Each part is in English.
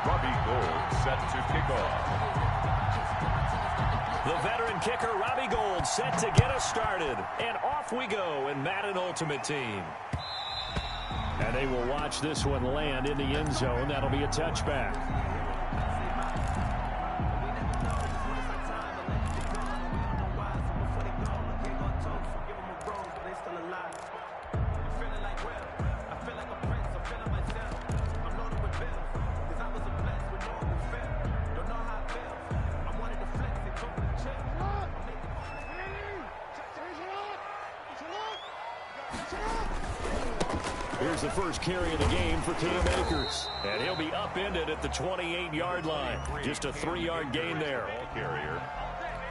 Robbie Gould set to kick off. The veteran kicker, Robbie Gould, set to get us started. And off we go in Madden Ultimate Team. And they will watch this one land in the end zone. That'll be a touchback. Here's the first carry of the game for Cam Akers. And he'll be upended at the 28-yard line. Just a 3-yard gain there.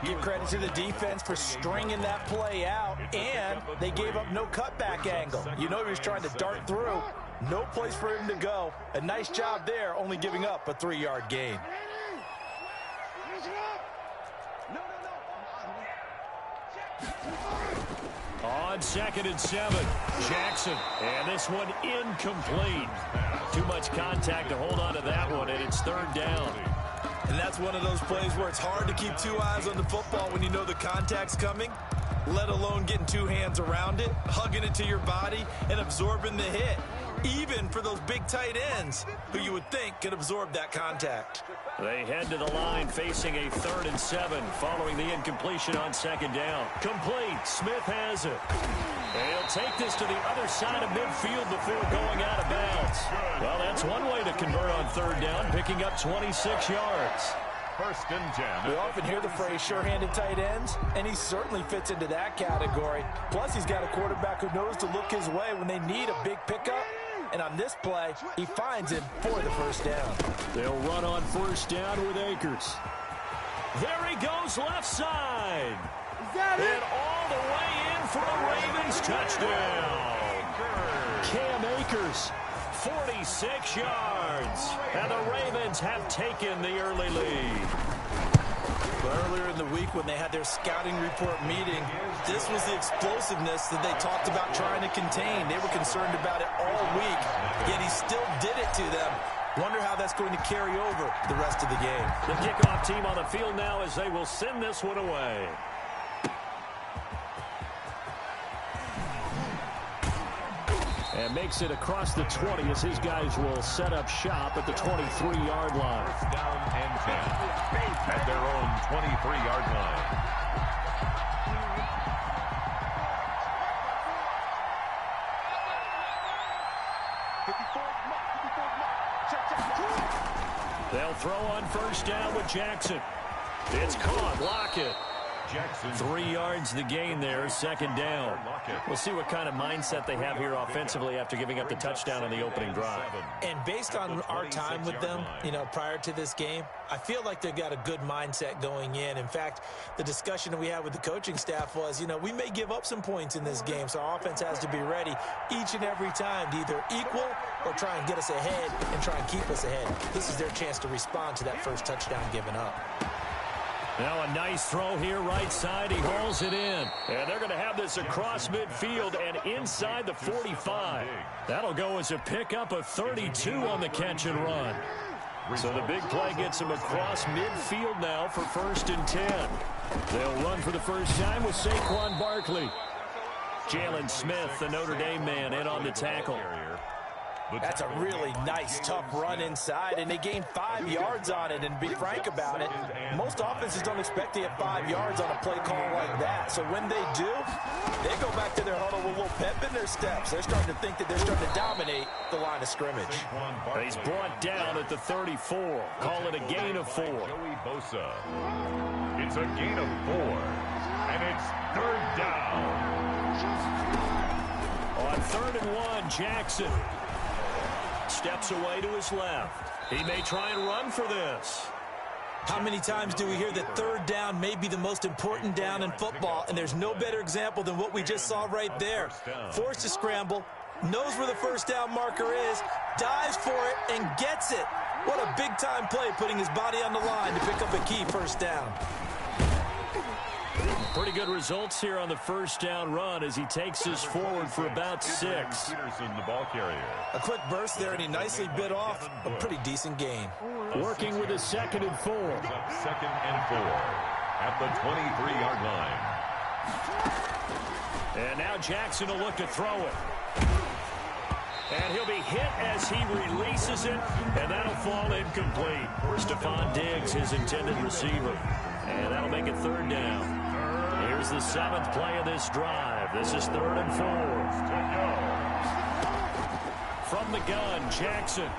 Give credit to the defense for stringing that play out, and they gave up no cutback angle. You know he was trying to dart through. No place for him to go. A nice job there, only giving up a 3-yard gain. On 2nd and 7, Jackson. And this one incomplete. Too much contact to hold on to that one, and it's 3rd down. And that's one of those plays where it's hard to keep 2 eyes on the football when you know the contact's coming, let alone getting 2 hands around it, hugging it to your body, and absorbing the hit. Even for those big tight ends who you would think could absorb that contact. They head to the line facing a 3rd and 7 following the incompletion on 2nd down. Complete. Smith has it. And he'll take this to the other side of midfield before going out of bounds. Well, that's one way to convert on 3rd down, picking up 26 yards. 1st and 10. We often hear the phrase sure-handed tight ends, and he certainly fits into that category. Plus, he's got a quarterback who knows to look his way when they need a big pickup. And on this play, he finds him for the 1st down. They'll run on 1st down with Akers. There he goes left side. And all the way in for a Ravens touchdown. Cam Akers, 46 yards. And the Ravens have taken the early lead. Earlier in the week when they had their scouting report meeting, this was the explosiveness that they talked about trying to contain. They were concerned about it all week, yet he still did it to them. Wonder how that's going to carry over the rest of the game. The kickoff team on the field now as they will send this one away. And makes it across the 20 as his guys will set up shop at the 23-yard line. 1st down and 10 at their own 23-yard line. They'll throw on 1st down with Jackson. It's caught. Lockett. Jackson. 3 yards the gain there, 2nd down. We'll see what kind of mindset they have here offensively after giving up the touchdown on the opening drive. And based on our time with them, prior to this game, I feel like they've got a good mindset going in. In fact, the discussion that we had with the coaching staff was, we may give up some points in this game, so our offense has to be ready each and every time to either equal or try and get us ahead and try and keep us ahead. This is their chance to respond to that first touchdown given up. Now a nice throw here, right side. He hauls it in. And they're going to have this across midfield and inside the 45. That'll go as a pickup of 32 on the catch and run. So the big play gets him across midfield now for 1st and 10. They'll run for the first time with Saquon Barkley. Jalen Smith, the Notre Dame man, in on the tackle. That's a really nice, tough run inside, and they gained 5 yards on it. And to be frank about it, most offenses don't expect to get 5 yards on a play call like that. So when they do, they go back to their huddle with a little pep in their steps. They're starting to think that they're starting to dominate the line of scrimmage. He's brought down at the 34. Call it a gain of 4. Joey Bosa. It's a gain of 4, and it's 3rd down. On 3rd and 1, Jackson steps away to his left. He may try and run for this. How many times do we hear that 3rd down may be the most important down in football, and there's no better example than what we just saw right there. Forced to scramble, knows where the 1st down marker is, dives for it, and gets it. What a big-time play, putting his body on the line to pick up a key 1st down. Pretty good results here on the first down run as he takes us forward for about 6. Peterson, the ball carrier. A quick burst there, and he nicely bit off a pretty decent gain. Working with a 2nd and 4. 2nd and 4 at the 23-yard line. And now Jackson will look to throw it. And he'll be hit as he releases it, and that'll fall incomplete. Stephon Diggs, his intended receiver. And that'll make it 3rd down. Here's the 7th play of this drive. This is 3rd and 4. From the gun, Jackson.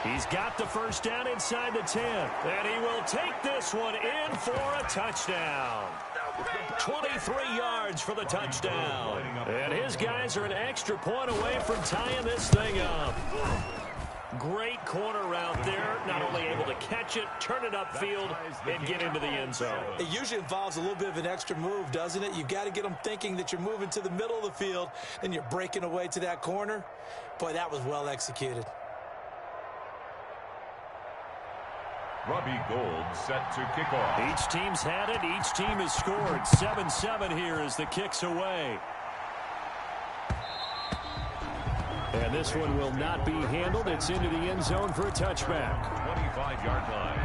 He's got the first down inside the 10. And he will take this one in for a touchdown. 23 yards for the touchdown. And his guys are an extra point away from tying this thing up. Great corner route there. Not only able to catch it, turn it upfield, and get into the end zone. It usually involves a little bit of an extra move, doesn't it? You've got to get them thinking that you're moving to the middle of the field, and you're breaking away to that corner. Boy, that was well executed. Robbie Gould set to kick off. Each team's had it. Each team has scored. 7-7 here as the kick's away. And this one will not be handled. It's into the end zone for a touchback. 25-yard line.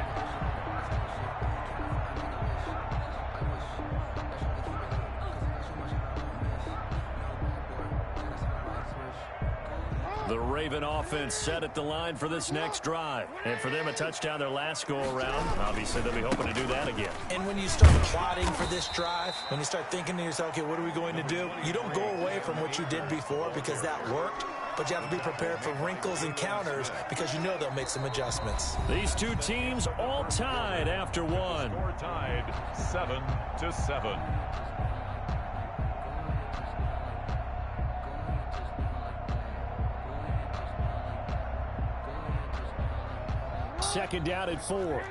The Raven offense set at the line for this next drive. And for them, a touchdown their last go-around. Obviously, they'll be hoping to do that again. And when you start plotting for this drive, when you start thinking to yourself, okay, what are we going to do? You don't go away from what you did before because that worked. But you have to be prepared for wrinkles and counters because you know they'll make some adjustments. These two teams all tied after one. Score tied 7-7. Second down at 4.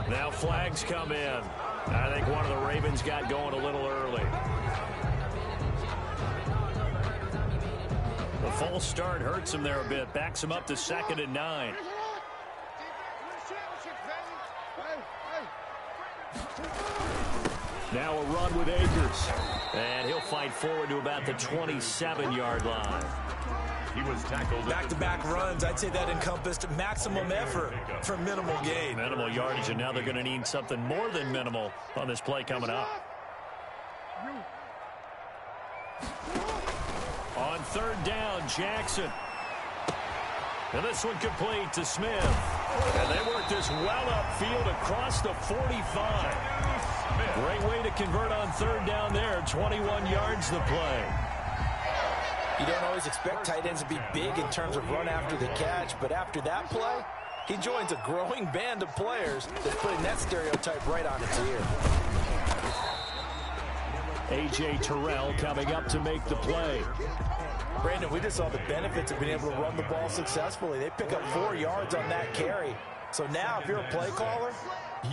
Now flags come in. I think one of the Ravens got going a little early. The false start hurts him there a bit. Backs him up to 2nd and 9. Now a run with Akers. And he'll fight forward to about the 27-yard line. He was tackled. Back-to-back runs, I'd say that encompassed maximum effort for minimal gain. Minimal yardage, and now they're going to need something more than minimal on this play coming up. On 3rd down, Jackson. And this one complete to Smith. And they work this well upfield across the 45. Great way to convert on 3rd down there. 21 yards the play. You don't always expect tight ends to be big in terms of run after the catch, but after that play, he joins a growing band of players that's putting that stereotype right on its ear. A.J. Terrell coming up to make the play. Brandon, we just saw the benefits of being able to run the ball successfully. They pick up 4 yards on that carry. So now if you're a play caller,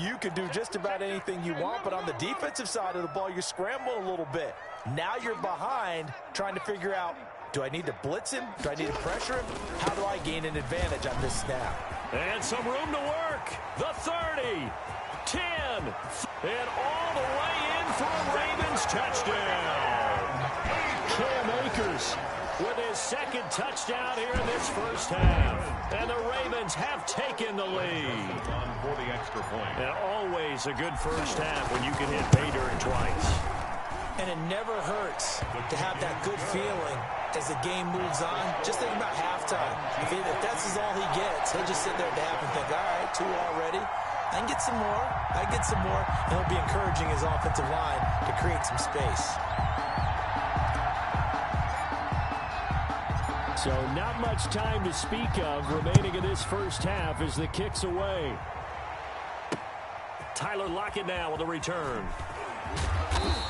you can do just about anything you want, but on the defensive side of the ball, you're scrambling a little bit. Now you're behind trying to figure out, do I need to blitz him? Do I need to pressure him? How do I gain an advantage on this snap? And some room to work. The 30, 10, and all the way in for a Ravens touchdown. Cam Akers with his 2nd touchdown here in this first half. And the Ravens have taken the lead. On for the extra point. And always a good first half when you can hit pay dirt twice. And it never hurts to have that good feeling as the game moves on. Just think about halftime. If that's all he gets, he'll just sit there at the half and think, all right, 2 already. I can get some more. I can get some more. And he'll be encouraging his offensive line to create some space. So not much time to speak of remaining in this first half as the kick's away. Tyler Lockett now with a return.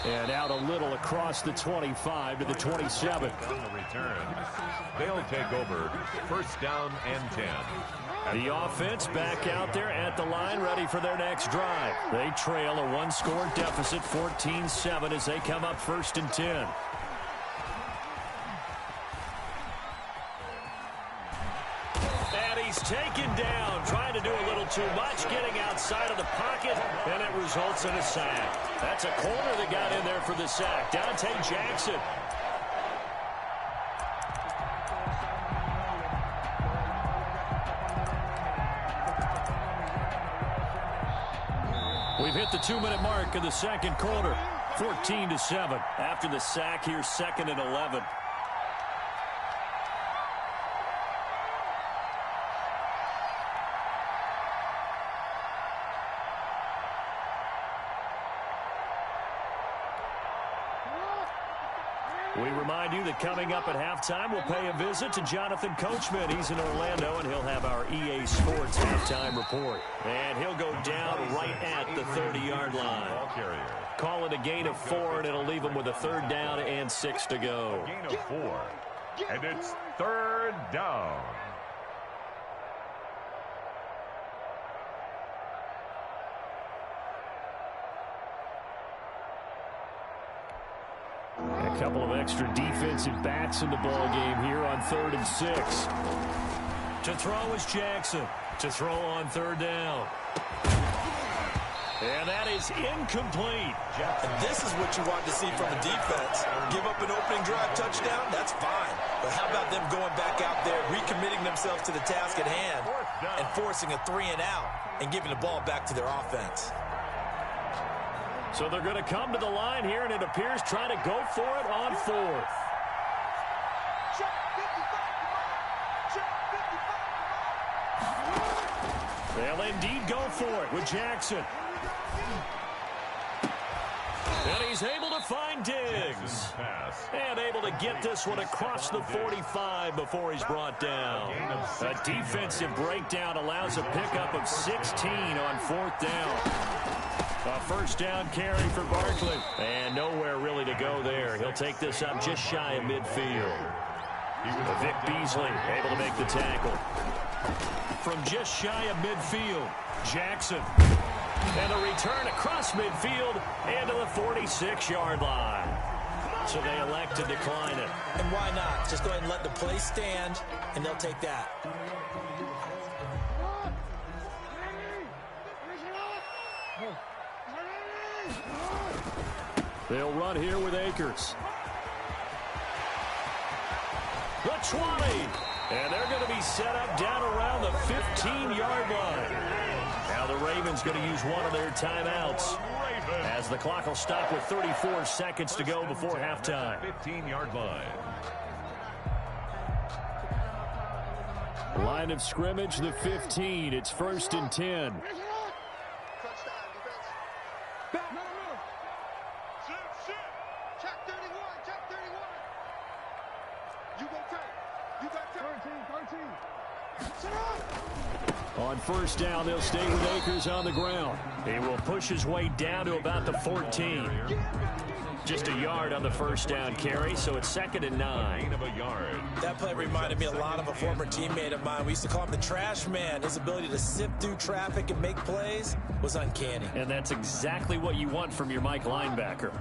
And out a little across the 25 to the 27. On the return, they'll take over 1st down and 10. The offense back out there at the line, ready for their next drive. They trail a 1-score deficit, 14-7, as they come up 1st and 10. too much, getting outside of the pocket, and it results in a sack. That's a corner that got in there for the sack. Dante Jackson. We've hit the 2-minute mark in the second quarter. 14-7. After the sack, here's 2nd and 11. We remind you that coming up at halftime, we'll pay a visit to Jonathan Coachman. He's in Orlando, and he'll have our EA Sports halftime report. And he'll go down right at the 30-yard line. Call it a gain of 4, and it'll leave him with a 3rd down and 6 to go. A gain of 4, and it's 3rd down. A couple of extra defensive backs in the ball game here on 3rd and 6. To throw is Jackson. To throw on 3rd down. And that is incomplete. And this is what you want to see from a defense. Give up an opening drive touchdown, that's fine. But how about them going back out there, recommitting themselves to the task at hand, and forcing a 3-and-out and giving the ball back to their offense. So they're going to come to the line here, and it appears trying to go for it on 4th. They'll indeed go for it with Jackson. And he's able to find Diggs. And able to get this one across the 45 before he's brought down. A defensive breakdown allows a pickup of 16 on 4th down. A 1st down carry for Barkley. And nowhere really to go there. He'll take this up just shy of midfield. Vic Beasley able to make the tackle. From just shy of midfield, Jackson. And a return across midfield and to the 46-yard line. So they elect to decline it. And why not? Just go ahead and let the play stand, and they'll take that. They'll run here with Akers. The 20. And they're going to be set up down around the 15-yard line. Now the Ravens going to use one of their timeouts as the clock will stop with 34 seconds to go before halftime. 15-yard line. Line of scrimmage, the 15. It's 1st and 10. On 1st down, they'll stay with Akers on the ground. He will push his way down to about the 14. Just a yard on the 1st down carry, so it's 2nd and 9. Of a yard. That play reminded me a lot of a former teammate of mine. We used to call him the trash man. His ability to sift through traffic and make plays was uncanny. And that's exactly what you want from your Mike linebacker.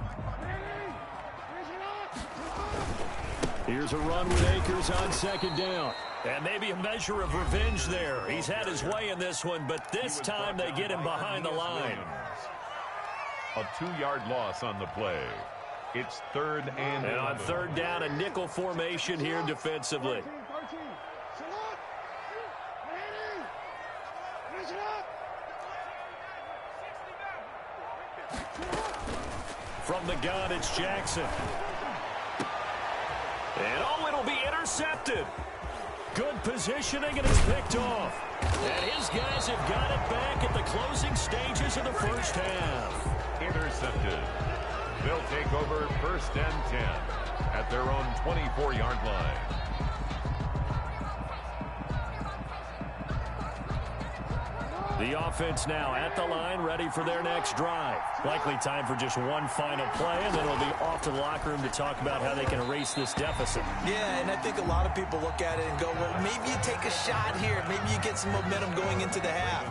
Here's a run with Akers on 2nd down. And maybe a measure of revenge there. He's had his way in this one, but this time they get him behind the line. A 2-yard loss on the play. It's 3rd and 11. On 3rd down, a nickel formation here defensively. From the gun, it's Jackson. And oh, it'll be intercepted. Good positioning, and it's picked off. And his guys have got it back at the closing stages of the 1st half. Intercepted. They'll take over 1st and 10 at their own 24-yard line. The offense now at the line, ready for their next drive. Likely time for just one final play, and then it'll be off to the locker room to talk about how they can erase this deficit. Yeah, and I think a lot of people look at it and go, well, maybe you take a shot here. Maybe you get some momentum going into the half.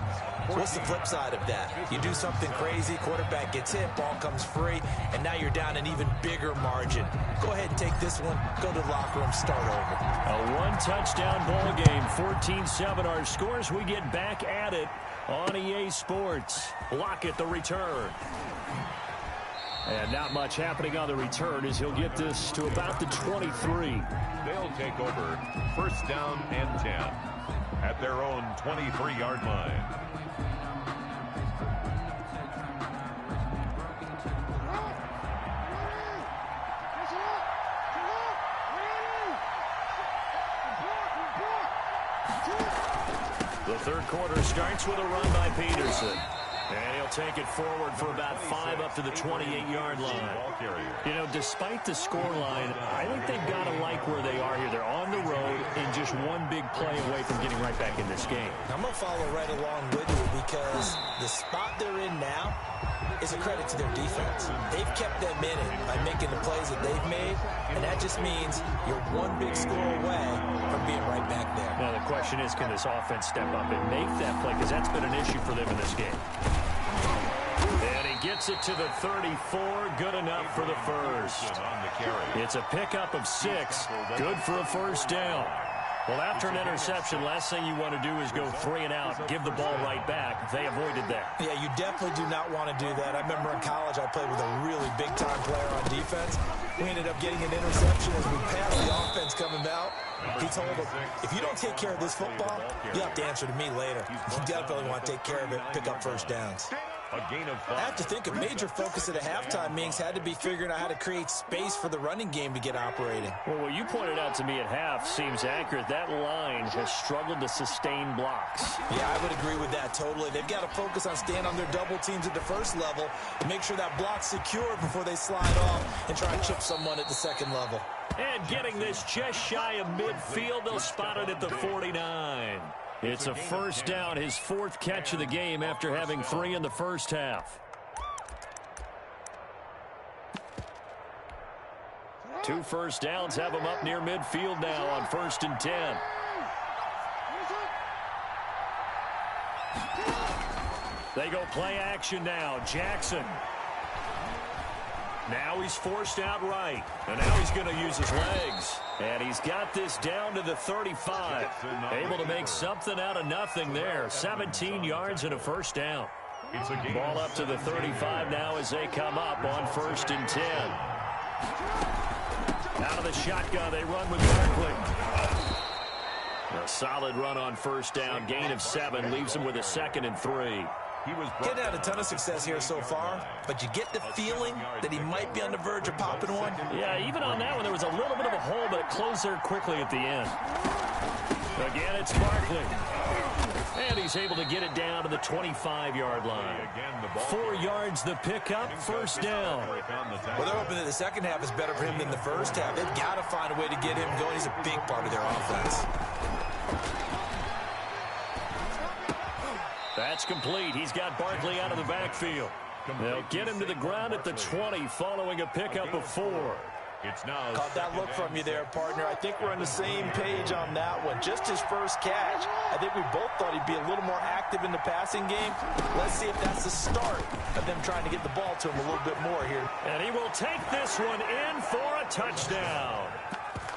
What's the flip side of that? You do something crazy, quarterback gets hit, ball comes free, and now you're down an even bigger margin. Go ahead and take this one, go to the locker room, start over. A one-touchdown ball game, 14-7 our scores. We get back at it on EA Sports. Lockett the return. And not much happening on the return as he'll get this to about the 23. They'll take over first down and 10 at their own 23-yard line. The third quarter starts with a run by Peterson. And he'll take it forward for about 5 up to the 28-yard line. You know, despite the scoreline, I think they've got to like where they are here. They're on the road and just one big play away from getting right back in this game. I'm going to follow right along with you because the spot they're in now is a credit to their defense. They've kept them in it by making the plays that they've made, and that just means you're one big score away from being right back there. Now, the question is, can this offense step up and make that play? Because that's been an issue for them in this game. And he gets it to the 34. Good enough for the first. It's a pickup of 6. Good for a first down. Well, after an interception, last thing you want to do is go 3 and out, give the ball right back. They avoided that. Yeah, you definitely do not want to do that. I remember in college I played with a really big-time player on defense. We ended up getting an interception as we passed the offense coming out. He told him, if you don't take care of this football, you have to answer to me later. You definitely want to take care of it, pick up first downs. I have to think a major focus at a halftime meetings had to be figuring out how to create space for the running game to get operating. Well, what you pointed out to me at half seems accurate. That line has struggled to sustain blocks. Yeah, I would agree with that totally. They've got to focus on staying on their double teams at the first level and make sure that block's secure before they slide off and try and chip someone at the second level. And getting this just shy of midfield, they'll spot it at the 49. It's a first down, his 4th catch of the game after having 3 in the first half. 2 first downs have him up near midfield now on 1st and 10. They go play action now. Jackson. Now he's forced out right. And now he's going to use his legs. And he's got this down to the 35. Able to make something out of nothing there. 17 yards and a first down. Ball up to the 35 now as they come up on 1st and 10. Out of the shotgun, they run with Barkley. A solid run on first down. Gain of 7 leaves him with a 2nd and 3. Getting had a ton of success here so far, but you get the feeling that he might be on the verge of popping one. Yeah, even on that one, there was a little bit of a hole, but it closed there quickly at the end. Again, it's Barkley. And he's able to get it down to the 25-yard line. 4 yards the pickup, first down. Well, they're hoping that the second half is better for him than the first half. They've got to find a way to get him going. He's a big part of their offense. That's complete. He's got Barkley out of the backfield. They'll get him to the ground at the 20 following a pickup of 4. Caught that look from you there, partner. I think we're on the same page on that one. Just his first catch. I think we both thought he'd be a little more active in the passing game. Let's see if that's the start of them trying to get the ball to him a little bit more here. And he will take this one in for a touchdown.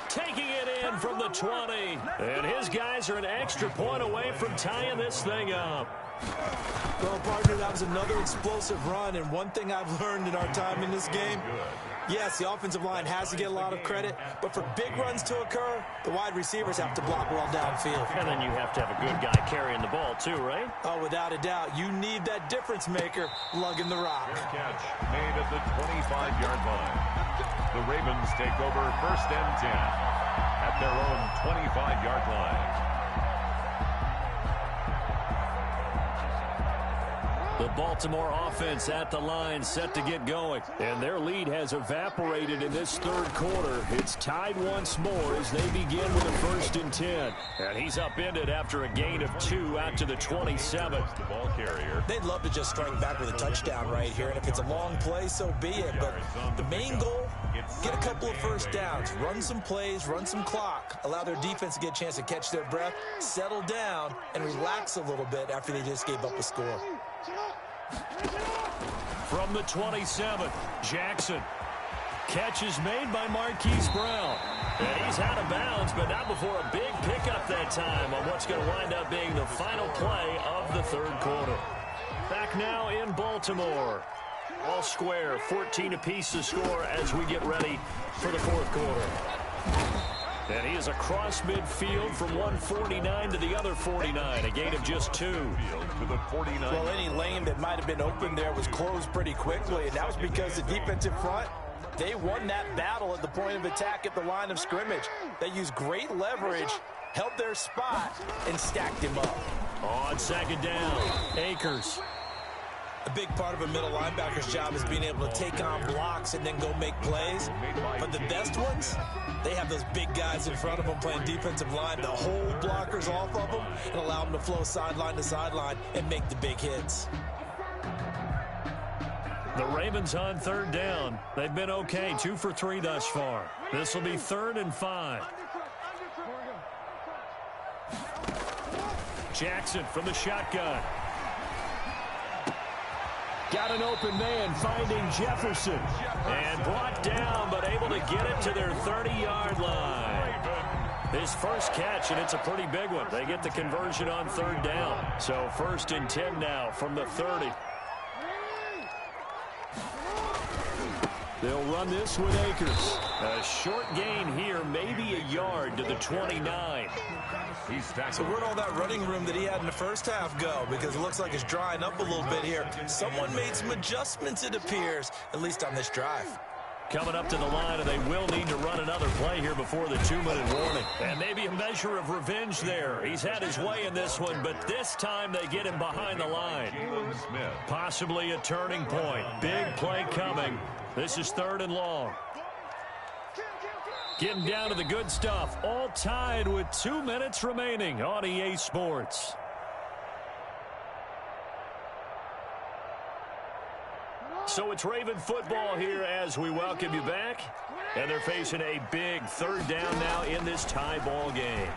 Taking it in from the 20. And his guys are an extra point away from tying this thing up. Well, partner, that was another explosive run, and one thing I've learned in our time in this game, yes, the offensive line has to get a lot of credit, but for big runs to occur, the wide receivers have to block well downfield. And then you have to have a good guy carrying the ball too, right? Oh, without a doubt. You need that difference maker lugging the rock. Catch made at the 25-yard line. The Ravens take over 1st and 10 at their own 25-yard line. The Baltimore offense at the line set to get going. And their lead has evaporated in this third quarter. It's tied once more as they begin with a 1st and 10. And he's upended after a gain of 2 out to the 27. The ball carrier. They'd love to just strike back with a touchdown right here. And if it's a long play, so be it. But the main goal, get a couple of first downs. Run some plays, run some clock. Allow their defense to get a chance to catch their breath, settle down, and relax a little bit after they just gave up a score. From the 27, Jackson. Catch is made by Marquise Brown. And he's out of bounds, but not before a big pickup that time on what's going to wind up being the final play of the third quarter. Back now in Baltimore. All square, 14 apiece to score as we get ready for the fourth quarter. And he is across midfield from 149 to the other 49, a gain of just 2. Well, any lane that might have been open there was closed pretty quickly, and that was because the defensive front, they won that battle at the point of attack at the line of scrimmage. They used great leverage, held their spot, and stacked him up. On second down, Akers. A big part of a middle linebacker's job is being able to take on blocks and then go make plays. But the best ones, they have those big guys in front of them playing defensive line that hold blockers off of them and allow them to flow sideline to sideline and make the big hits. The Ravens on third down. They've been okay, 2 for 3 thus far. This will be 3rd and 5. Jackson from the shotgun. Got an open man, finding Jefferson. And brought down, but able to get it to their 30-yard line. His first catch, and it's a pretty big one. They get the conversion on third down. So 1st and 10 now from the 30. They'll run this with Akers. A short gain here, maybe a yard to the 29. So where'd all that running room that he had in the first half go? Because it looks like it's drying up a little bit here. Someone made some adjustments, it appears, at least on this drive. Coming up to the line, and they will need to run another play here before the 2-minute warning. And maybe a measure of revenge there. He's had his way in this one, but this time they get him behind the line. Possibly a turning point. Big play coming. This is 3rd and long. Getting down to the good stuff. All tied with 2 minutes remaining on EA Sports. So it's Raven football here as we welcome you back. And they're facing a big 3rd down now in this tie ball game.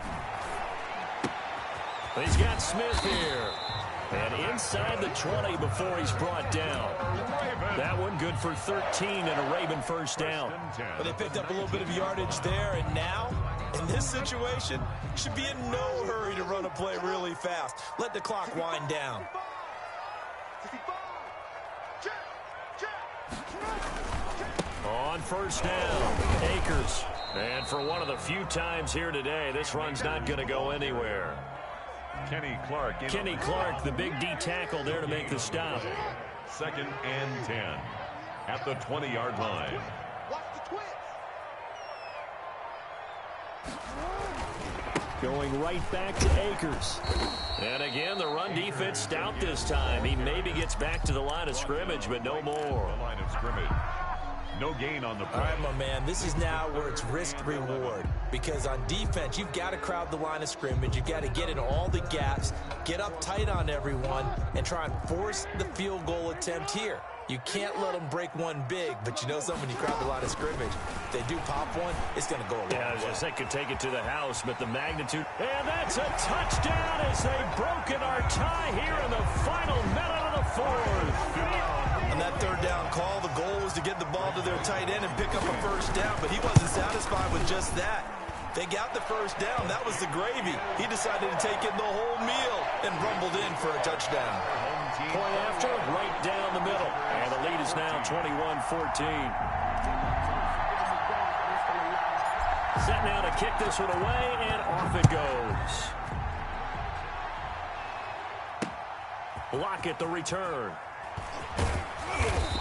He's got Smith here. And inside the 20 before he's brought down. That one good for 13 and a Raven first down. But they picked up a little bit of yardage there, and now, in this situation, should be in no hurry to run a play really fast. Let the clock wind down. On first down, Akers. And for one of the few times here today, this run's not going to go anywhere. Kenny Clark, the big D tackle there to make the stop. 2nd and 10 at the 20-yard line. Going right back to Akers. And again, the run defense stout this time. He maybe gets back to the line of scrimmage, but no more. The line of scrimmage. No gain on the play. All right, my man, this is now where it's risk-reward. Because on defense, you've got to crowd the line of scrimmage. You've got to get in all the gaps, get up tight on everyone, and try and force the field goal attempt here. You can't let them break one big, but you know something, when you crowd the line of scrimmage, if they do pop one, it's going to go a long way. They could take it to the house, but the magnitude. And that's a touchdown as they've broken our tie here in the final minute of the 4th. On that 3rd down call, the goal was to get the ball to their tight end and pick up a first down, but he wasn't satisfied with just that. They got the first down. That was the gravy. He decided to take in the whole meal and rumbled in for a touchdown. Point after, right down the middle. And the lead is now 21-14. Set now to kick this one away, and off it goes. Lockett the return.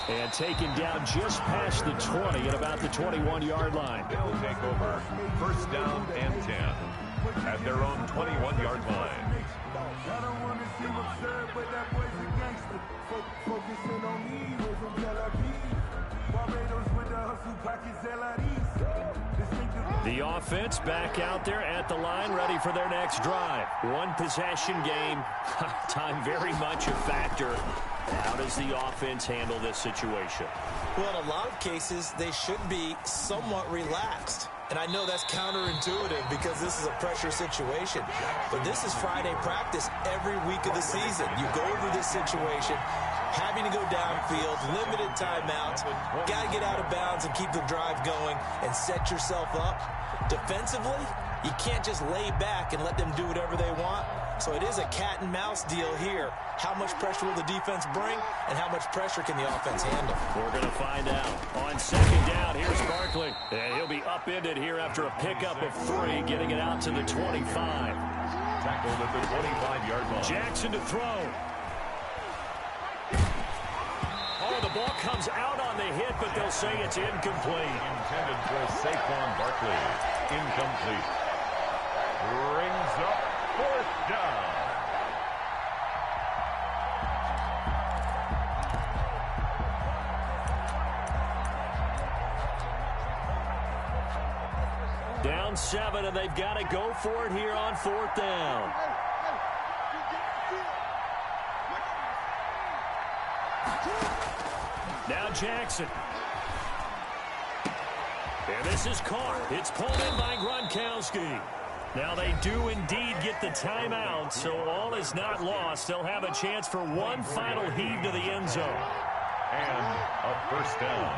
And taken down just past the 20 at about the 21-yard line. They'll take over 1st down and 10 at their own 21-yard line. The offense back out there at the line, ready for their next drive. One possession game. Time very much a factor. How does the offense handle this situation? Well, in a lot of cases, they should be somewhat relaxed. And I know that's counterintuitive because this is a pressure situation. But this is Friday practice every week of the season. You go over this situation, having to go downfield, limited timeouts, got to get out of bounds and keep the drive going and set yourself up. Defensively, you can't just lay back and let them do whatever they want. So it is a cat and mouse deal here. How much pressure will the defense bring, and how much pressure can the offense handle? We're going to find out. On second down, here's Barkley. And he'll be upended here after a pickup of 3, getting it out to the 25. Tackled at the 25-yard line. Jackson to throw. Oh, the ball comes out on the hit, but they'll say it's incomplete. Intended for Saquon Barkley. Incomplete. Brings up 4th down. Down 7, and they've got to go for it here on 4th down. Now Jackson. And this is caught. It's pulled in by Gronkowski. Now they do indeed get the timeout, so all is not lost. They'll have a chance for one final heave to the end zone. And a 1st down.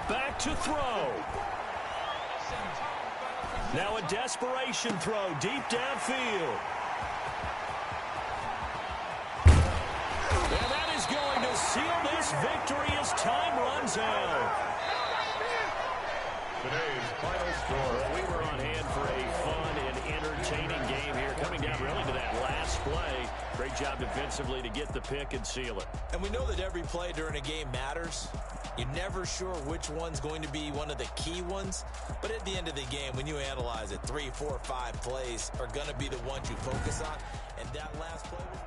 Back to throw. Now a desperation throw deep downfield. And that is going to seal this victory as time runs out. Today's final score. Well, we were on hand for a fun and entertaining game here, coming down really to that last play. Great job defensively to get the pick and seal it. And we know that every play during a game matters. You're never sure which one's going to be one of the key ones. But at the end of the game, when you analyze it, 3, 4, 5 plays are going to be the ones you focus on. And that last play was...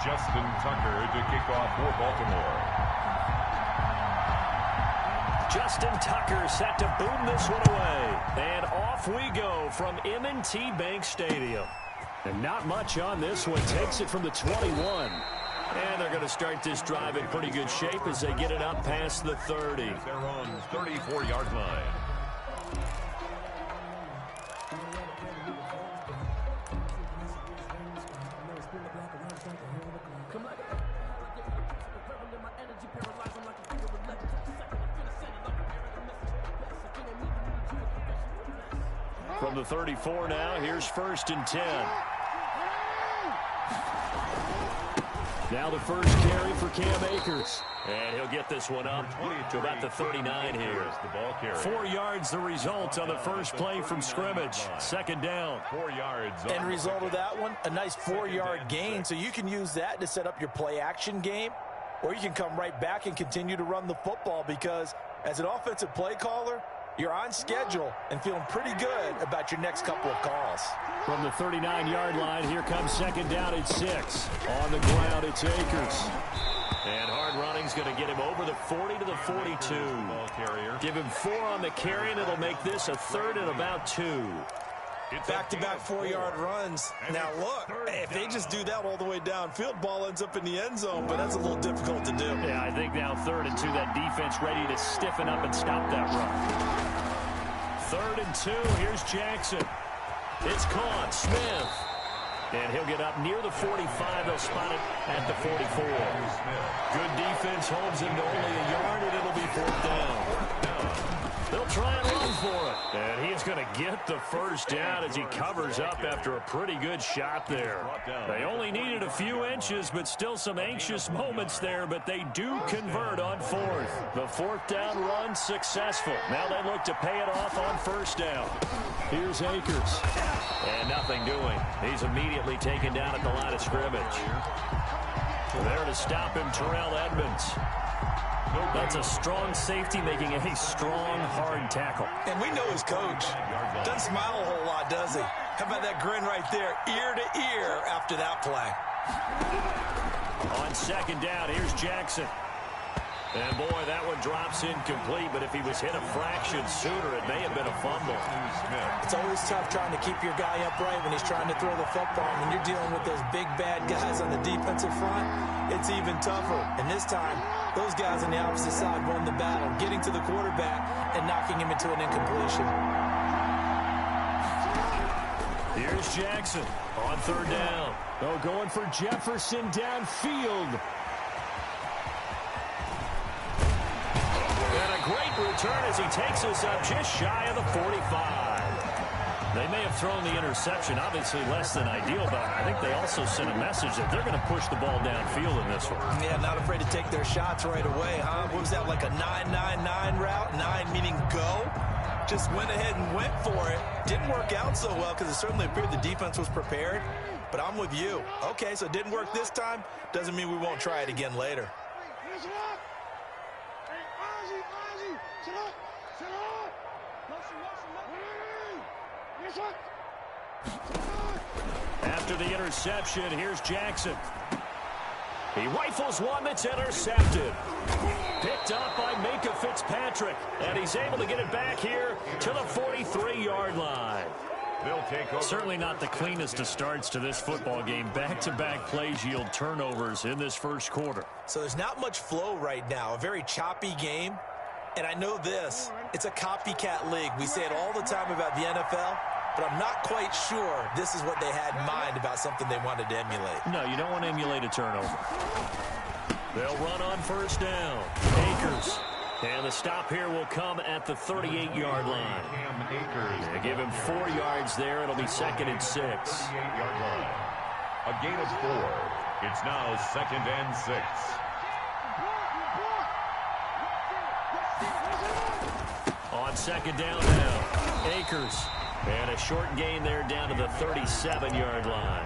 Justin Tucker to kick off for Baltimore. Justin Tucker set to boom this one away. And off we go from M&T Bank Stadium. And not much on this one. Takes it from the 21. And they're going to start this drive in pretty good shape as they get it up past the 30. Their own 34-yard line. From the 34 now, here's 1st and 10. Now the first carry for Cam Akers. And he'll get this one up to about the 39 here. 4 yards the result on the first play from scrimmage. 2nd down. 4 yards. End result of that one, a nice 4-yard gain. So you can use that to set up your play-action game, or you can come right back and continue to run the football because as an offensive play caller, you're on schedule and feeling pretty good about your next couple of calls. From the 39-yard line, here comes second down at 6. On the ground, it's Akers. And hard running's going to get him over the 40 to the 42. Give him 4 on the carry, and it'll make this a 3rd and about 2. Back-to-back 4-yard runs. Now, look, if they just do that all the way downfield, ball ends up in the end zone, but that's a little difficult to do. Yeah, I think now 3rd and 2, that defense ready to stiffen up and stop that run. 3rd and 2, here's Jackson. It's caught, Smith. And he'll get up near the 45. They'll spot it at the 44. Good defense holds him to only a yard, and it'll be 4th down. They'll try and run for it. And he's going to get the first down as he covers up after a pretty good shot there. They only needed a few inches, but still some anxious moments there, but they do convert on 4th. The 4th down run successful. Now they look to pay it off on 1st down. Here's Akers. And nothing doing. He's immediately taken down at the line of scrimmage. There to stop him, Terrell Edmonds. That's a strong safety making a strong, hard tackle. And we know his coach. Doesn't smile a whole lot, does he? How about that grin right there, ear to ear after that play? On 2nd down, here's Jackson. And, boy, that one drops incomplete, but if he was hit a fraction sooner, it may have been a fumble. It's always tough trying to keep your guy upright when he's trying to throw the football. When you're dealing with those big, bad guys on the defensive front, it's even tougher. And this time, those guys on the opposite side won the battle, getting to the quarterback and knocking him into an incompletion. Here's Jackson on 3rd down. Oh, going for Jefferson downfield. Great return as he takes us up just shy of the 45. They may have thrown the interception, obviously less than ideal, but I think they also sent a message that they're going to push the ball downfield in this one. Yeah, not afraid to take their shots right away, huh? What was that, like a 9-9-9 route? 9 meaning go? Just went ahead and went for it. Didn't work out so well because it certainly appeared the defense was prepared, but I'm with you. Okay, so it didn't work this time. Doesn't mean we won't try it again later. After the interception, here's Jackson. He rifles one that's intercepted. Picked up by Minka Fitzpatrick, and he's able to get it back here to the 43-yard line. They'll take over. Certainly not the cleanest of starts to this football game. Back-to-back plays yield turnovers in this first quarter. So there's not much flow right now. A very choppy game. And I know this. It's a copycat league. We say it all the time about the NFL. But I'm not quite sure this is what they had in mind about something they wanted to emulate. No, you don't want to emulate a turnover. They'll run on 1st down. Akers. And the stop here will come at the 38-yard line. They give him 4 yards there. It'll be 2nd and 6. 38-yard line. A gain of 4. It's now 2nd and 6. On 2nd down now. Akers. And a short gain there down to the 37-yard line.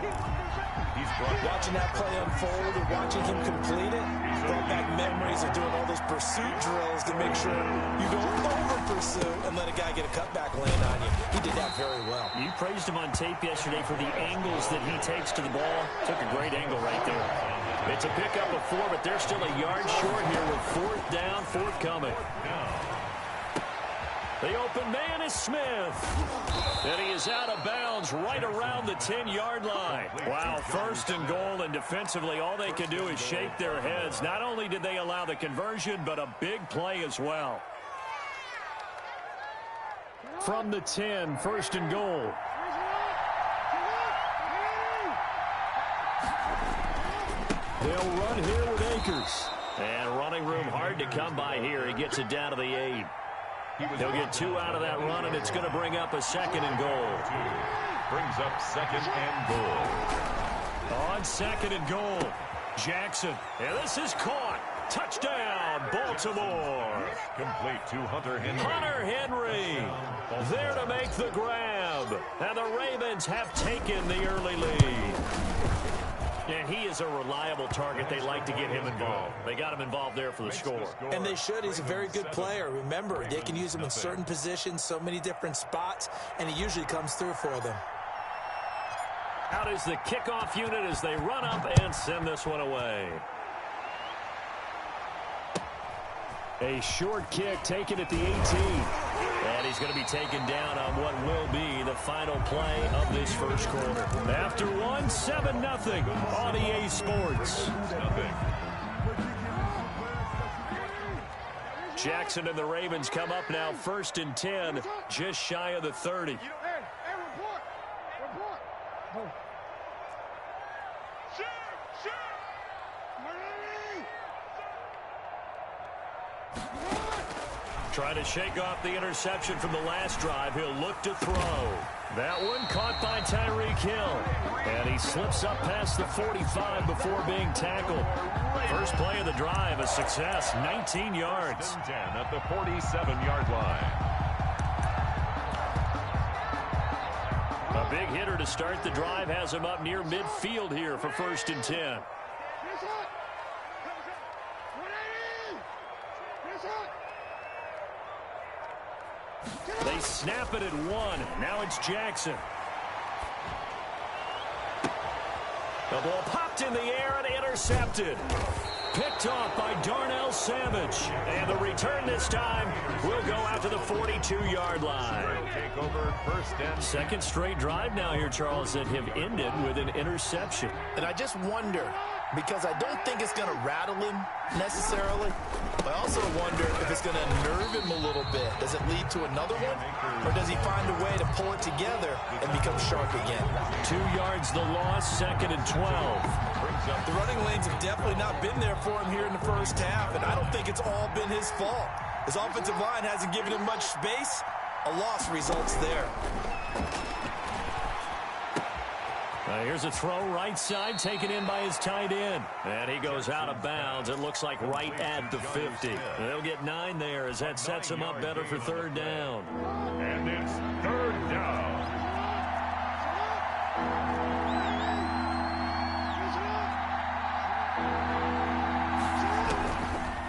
He's watching that play unfold and watching him complete it brought back memories of doing all those pursuit drills to make sure you don't over-pursue and let a guy get a cutback land on you. He did that very well. You praised him on tape yesterday for the angles that he takes to the ball. Took a great angle right there. It's a pickup of 4, but they're still a yard short here with 4th down, forthcoming. The open man is Smith. And he is out of bounds right around the 10-yard line. Wow, 1st and goal, and defensively all they can do is shake their heads. Not only did they allow the conversion, but a big play as well. From the 10, 1st and goal. They'll run here with Akers. And running room hard to come by here. He gets it down to the 8. He'll get 2 out of that run, and it's going to bring up a 2nd and goal. Brings up 2nd and goal. On 2nd and goal, Jackson. And this is caught. Touchdown, Baltimore. Complete to Hunter Henry. Hunter Henry there to make the grab. And the Ravens have taken the early lead. And he is a reliable target. They like to get him involved. They got him involved there for the score. And they should. He's a very good player. Remember, they can use him in certain positions, so many different spots, and he usually comes through for them. Out is the kickoff unit as they run up and send this one away. A short kick taken at the 18. And he's going to be taken down on what will be the final play of this first quarter. After one, 7-0 on EA Sports. Jackson and the Ravens come up now 1st and 10, just shy of the 30. Trying to shake off the interception from the last drive. He'll look to throw. That one caught by Tyreek Hill. And he slips up past the 45 before being tackled. First play of the drive, a success, 19 yards. 10 at the 47-yard line. A big hitter to start the drive has him up near midfield here for 1st and 10. They snap it at 1. Now it's Jackson. The ball popped in the air and intercepted. Picked off by Darnell Savage. And the return this time will go out to the 42-yard line. Take over 1st and 10. Second straight drive now here, Charles, that have ended with an interception. And I just wonder, because I don't think it's going to rattle him necessarily, but I also wonder if it's going to nerve him a little bit. Does it lead to another one? Or does he find a way to pull it together and become sharp again? 2 yards the loss, 2nd and 12. The running lanes have definitely not been there for him here in the first half, and I don't think it's all been his fault. His offensive line hasn't given him much space. A loss results there. Here's a throw right side taken in by his tight end. And he goes out of bounds. It looks like right at the 50. They'll get 9 there as that sets him up better for 3rd down. And it's 3rd down.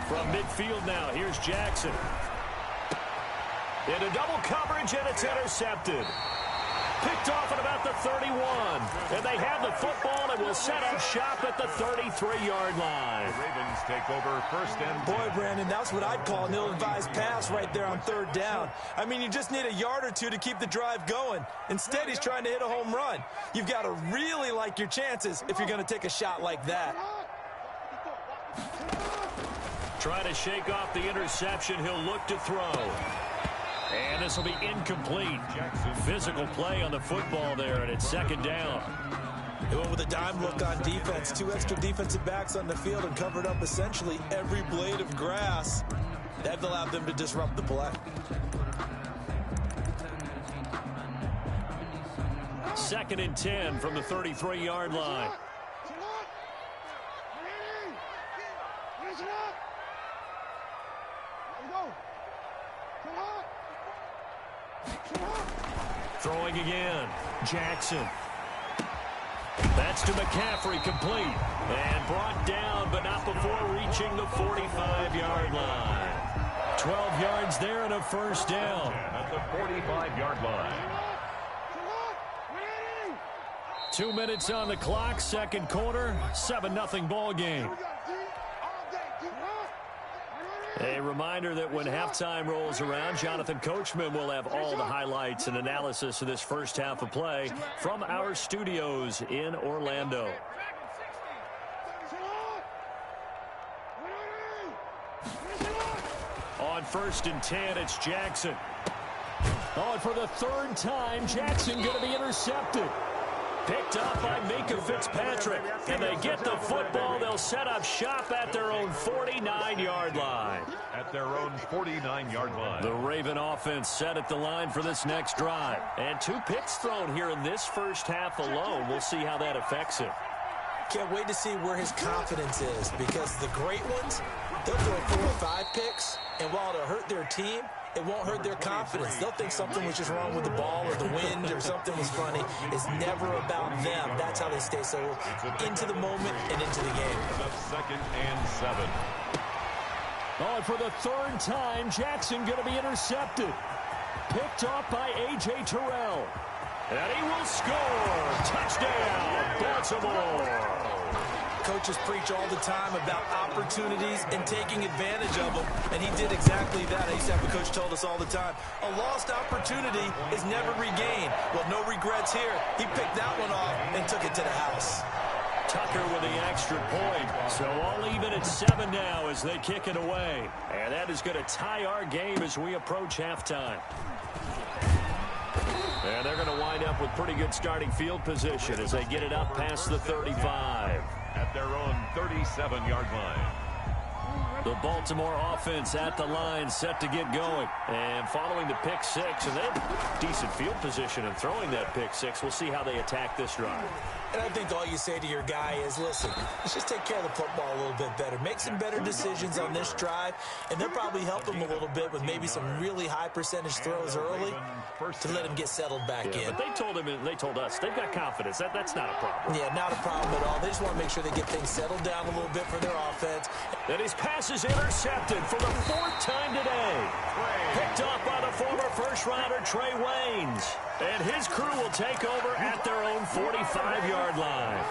From midfield now, here's Jackson. Into double coverage, and it's intercepted. Picked off at about the 31. And they have the football and will set up shop at the 33-yard line. The Ravens take over 1st and 10. Boy, Brandon, that's what I'd call an ill-advised pass right there on 3rd down. I mean, you just need a yard or two to keep the drive going. Instead, he's trying to hit a home run. You've got to really like your chances if you're going to take a shot like that. Trying to shake off the interception. He'll look to throw. And this will be incomplete. Physical play on the football there, and it's 2nd down. They went with a dime look on defense. 2 extra defensive backs on the field and covered up essentially every blade of grass. That allowed them to disrupt the play. 2nd and 10 from the 33-yard line. Throwing again. Jackson. That's to McCaffrey, complete. And brought down, but not before reaching the 45-yard line. 12 yards there and a 1st down. At the 45-yard line. 2 minutes on the clock, 2nd quarter, 7-0 ball game. A reminder that when halftime rolls around, Jonathan Coachman will have all the highlights and analysis of this first half of play from our studios in Orlando. On 1st and 10, it's Jackson. Oh, and for the 3rd time, Jackson going to be intercepted. Picked up by Minka Fitzpatrick. And they get the football. They'll set up shop at their own 49-yard line. At their own 49-yard line. The Raven offense set at the line for this next drive. And 2 picks thrown here in this first half alone. We'll see how that affects him. Can't wait to see where his confidence is, because the great ones, they'll throw 4 or 5 picks, and while it'll hurt their team, it won't hurt their confidence. They'll think something was just wrong with the ball or the wind or something was funny. It's never about them. That's how they stay so into the moment and into the game. 2nd and 7. Oh, and for the 3rd time, Jackson going to be intercepted. Picked off by A.J. Terrell. And he will score. Touchdown. Touchdown, Baltimore. Coaches preach all the time about opportunities and taking advantage of them, and he did exactly that. I used to have a coach told us all the time, a lost opportunity is never regained. Well, no regrets here. He picked that one off and took it to the house. Tucker with the extra point. So all even at 7 now as they kick it away. And that is going to tie our game as we approach halftime. And they're going to wind up with pretty good starting field position as they get it up past the 35. At their own 37-yard line. The Baltimore offense at the line, set to get going. And following the pick six, and they have decent field position in throwing that pick six. We'll see how they attack this drive. And I think all you say to your guy is, listen, let's just take care of the football a little bit better. Make some better decisions on this drive, and they'll probably help him a little bit with maybe some really high percentage throws early to let him get settled back in. But they told us they've got confidence. That's not a problem. Yeah, not a problem at all. They just want to make sure they get things settled down a little bit for their offense. And his pass is intercepted for the 4th time today. Picked off by the former first-rounder Trey Waynes. And his crew will take over at their own 45-yard line.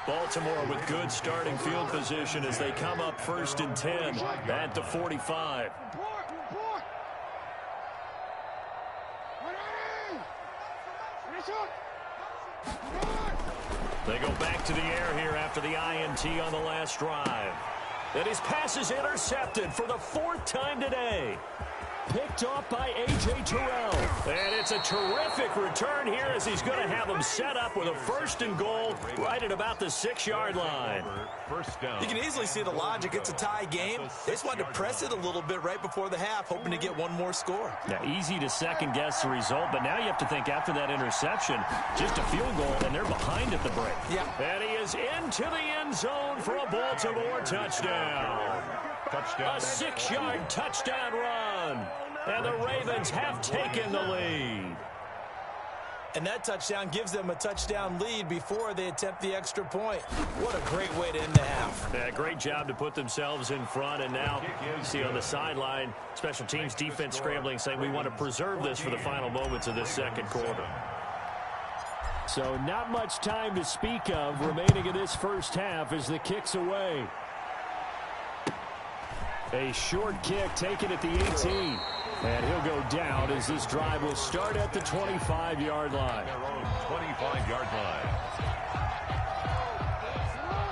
Baltimore with good starting field position as they come up 1st and 10 at the 45. They go back to the air here after the INT on the last drive. And his pass is intercepted for the 4th time today. Picked off by A.J. Terrell. And it's a terrific return here as he's going to have him set up with a 1st and goal right at about the 6-yard line. First down. You can easily see the logic. It's a tie game. They just wanted to press it a little bit right before the half, hoping to get one more score. Now, easy to second-guess the result, but now you have to think after that interception, just a field goal, and they're behind at the break. Yeah. And he is into the end zone for a Baltimore touchdown. A 6-yard touchdown run. And the Ravens have taken the lead. And that touchdown gives them a touchdown lead before they attempt the extra point. What a great way to end the half. Yeah, great job to put themselves in front. And now you see on the sideline, special teams defense scrambling, saying we want to preserve this for the final moments of this second quarter. So not much time to speak of remaining in this first half as the kick's away. A short kick taken at the 18. And he'll go down as this drive will start at the 25-yard line. Their own 25-yard line.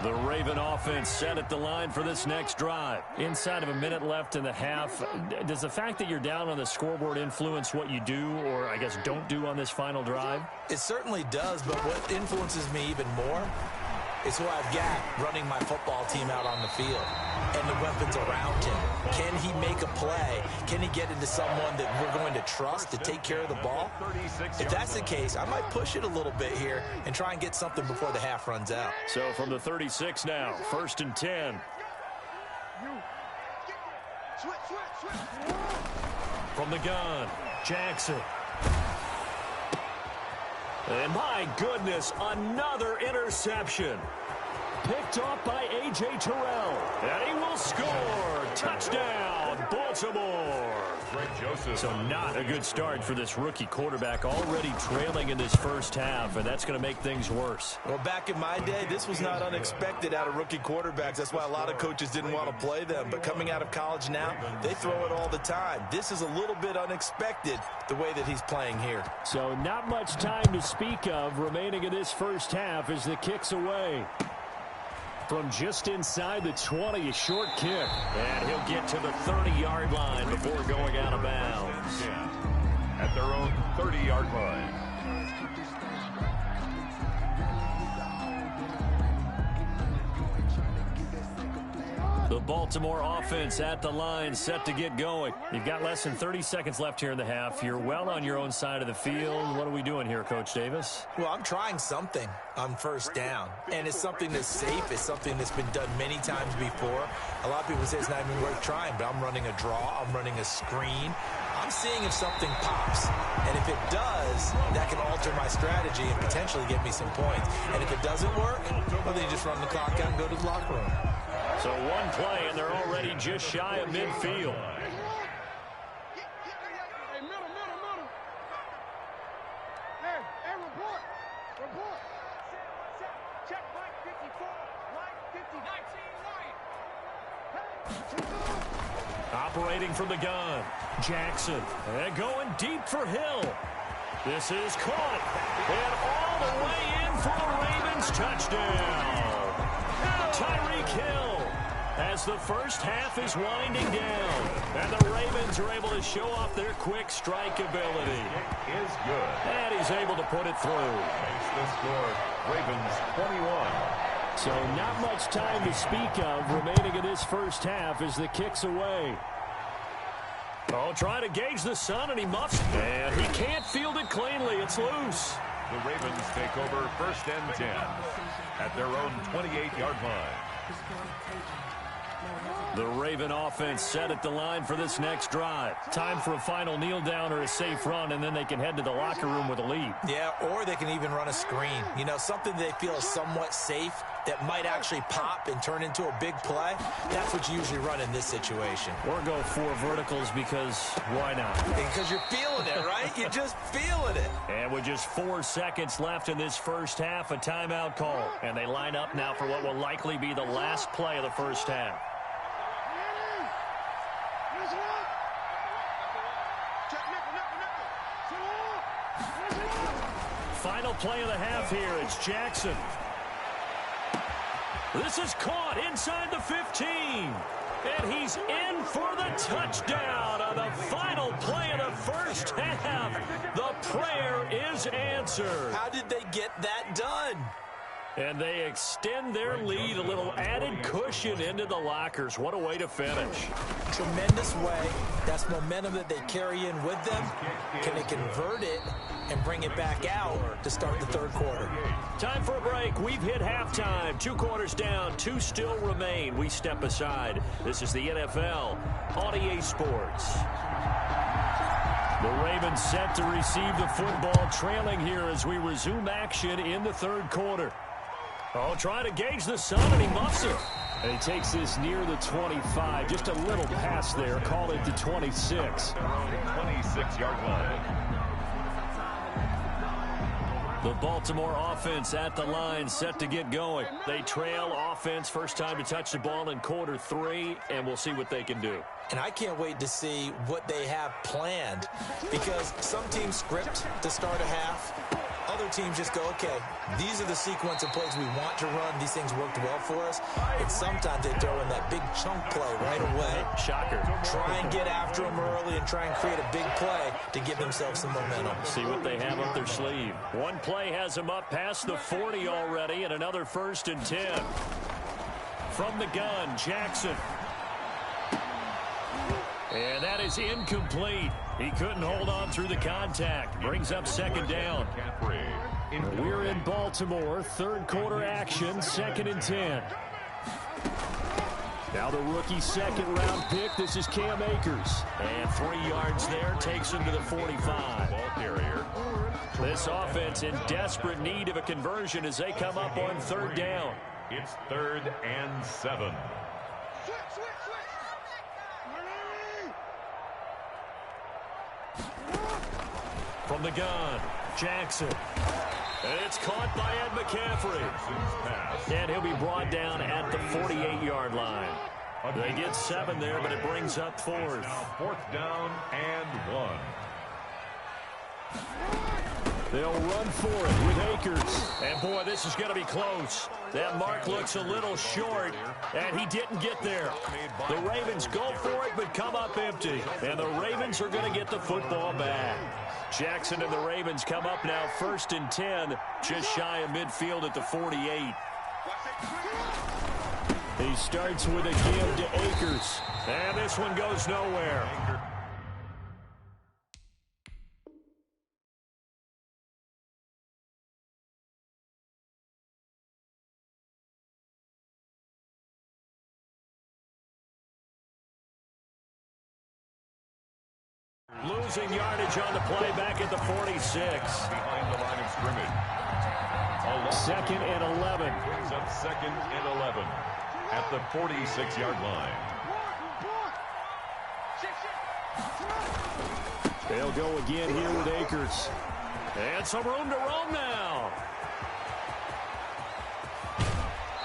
The Raven offense set at the line for this next drive. Inside of a minute left in the half, does the fact that you're down on the scoreboard influence what you do or, I guess, don't do on this final drive? It certainly does, but what influences me even more is who I've got running my football team out on the field and the weapons around him. Can he make a play? Can he get into someone that we're going to trust to take care of the ball? If that's the case, I might push it a little bit here and try and get something before the half runs out. So from the 36 now, 1st and 10. From the gun, Jackson. And my goodness, another interception. Picked off by A.J. Terrell. And he will score. Touchdown, Baltimore. So not a good start for this rookie quarterback, already trailing in this first half, and that's going to make things worse. Well, back in my day, this was not unexpected out of rookie quarterbacks. That's why a lot of coaches didn't want to play them. But coming out of college now, they throw it all the time. This is a little bit unexpected, the way that he's playing here. So not much time to speak of remaining in this first half as the kick's away. From just inside the 20, a short kick. And he'll get to the 30-yard line before going out of bounds. At their own 30-yard line. The Baltimore offense at the line, set to get going. You've got less than 30 seconds left here in the half. You're well on your own side of the field. What are we doing here, Coach Davis? Well, I'm trying something on 1st down, and it's something that's safe. It's something that's been done many times before. A lot of people say it's not even worth trying, but I'm running a draw. I'm running a screen. I'm seeing if something pops, and if it does, that can alter my strategy and potentially get me some points. And if it doesn't work, well, then you just run the clock out and go to the locker room. So one play, and they're already just shy of midfield. Hey, middle. Hey, report. Operating from the gun, Jackson. And going deep for Hill. This is caught. And all the way in for a Ravens touchdown. Tyreek Hill as the first half is winding down. And the Ravens are able to show off their quick strike ability. It is good. And he's able to put it through. Makes the score Ravens 21. So not much time to speak of remaining in this first half as the kick's away. Oh, trying to gauge the sun, and he muffs. And he can't field it cleanly. It's loose. The Ravens take over first and 10 at their own 28-yard line. The Raven offense set at the line for this next drive. Time for a final kneel down or a safe run, and then they can head to the locker room with a lead. Yeah, or they can even run a screen. You know, something they feel is somewhat safe that might actually pop and turn into a big play. That's what you usually run in this situation. Or go 4 verticals because why not? Because you're feeling it, right? You're just feeling it. And with just 4 seconds left in this first half, a timeout call. And they line up now for what will likely be the last play of the first half. Final play of the half here. It's Jackson. This is caught inside the 15. And he's in for the touchdown on the final play of the first half. The prayer is answered. How did they get that done? And they extend their lead, a little added cushion into the lockers. What a way to finish. Tremendous way. That's momentum that they carry in with them. Can they convert it and bring it back out to start the third quarter? Time for a break. We've hit halftime. 2 quarters down, 2 still remain. We step aside. This is the NFL on EA Sports. The Ravens set to receive the football, trailing here as we resume action in the third quarter. Oh, trying to gauge the sun, and he muffs it. And he takes this near the 25. Just a little pass there. Call it the 26. Their own 26-yard line. The Baltimore offense at the line, set to get going. They trail offense, first time to touch the ball in quarter 3, and we'll see what they can do. And I can't wait to see what they have planned, because some teams script to start a half. Other teams just go, okay, these are the sequence of plays we want to run. These things worked well for us. And sometimes they throw in that big chunk play right away. Shocker. Try and get after them early and try and create a big play to give themselves some momentum. See what they have up their sleeve. One play has them up past the 40 already, and another 1st and 10. From the gun, Jackson. And that is incomplete. He couldn't hold on through the contact. Brings up 2nd down. We're in Baltimore. Third quarter action. 2nd and 10. Now the rookie 2nd-round pick. This is Cam Akers. And 3 yards there. Takes him to the 45. Ball carrier. This offense in desperate need of a conversion as they come up on 3rd down. It's 3rd and 7. From the gun, Jackson. And it's caught by Ed McCaffrey. And he'll be brought down at the 48-yard line. They get 7 there, but it brings up 4th. 4th down and 1. They'll run for it with Akers. And, boy, this is going to be close. That mark looks a little short, and he didn't get there. The Ravens go for it, but come up empty. And the Ravens are going to get the football back. Jackson and the Ravens come up now 1st and 10, just shy of midfield at the 48. He starts with a give to Akers. And this one goes nowhere. Losing yardage on the play back at the 46. Behind the line of scrimmage. 2nd and 11. Brings up 2nd and 11 at the 46-yard line. They'll go again here with Akers. And some room to roam now.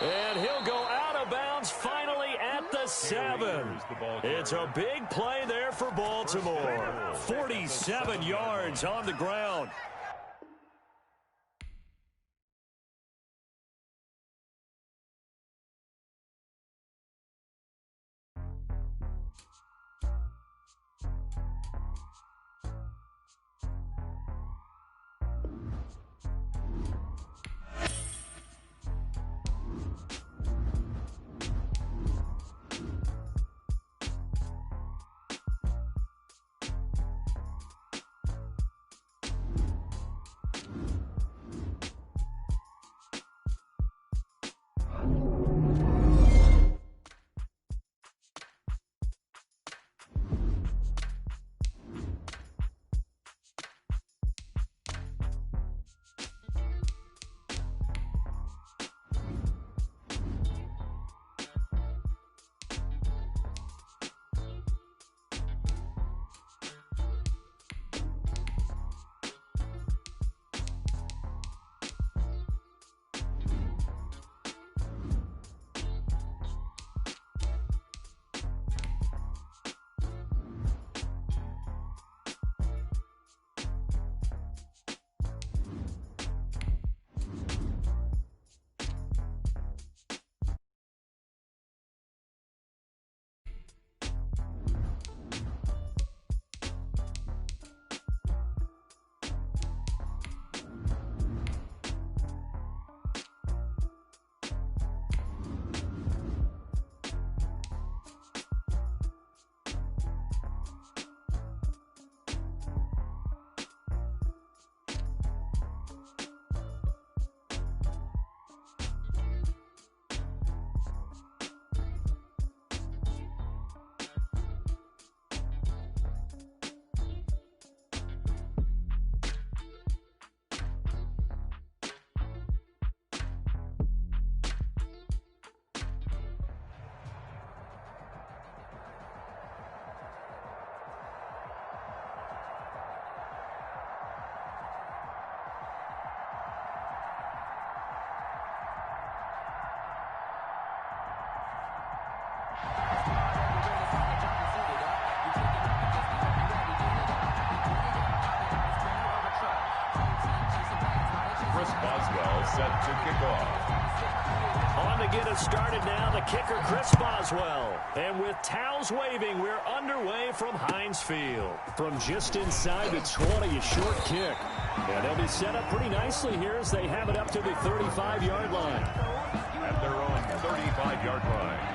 And he'll go out of bounds finally at the 7. It's a big play there for Baltimore. 47 yards on the ground. Set to kick off. On to get us started now, the kicker, Chris Boswell. And with towels waving, we're underway from Heinz Field. From just inside the 20, a short kick. And they'll be set up pretty nicely here as they have it up to the 35-yard line. At their own 35-yard line.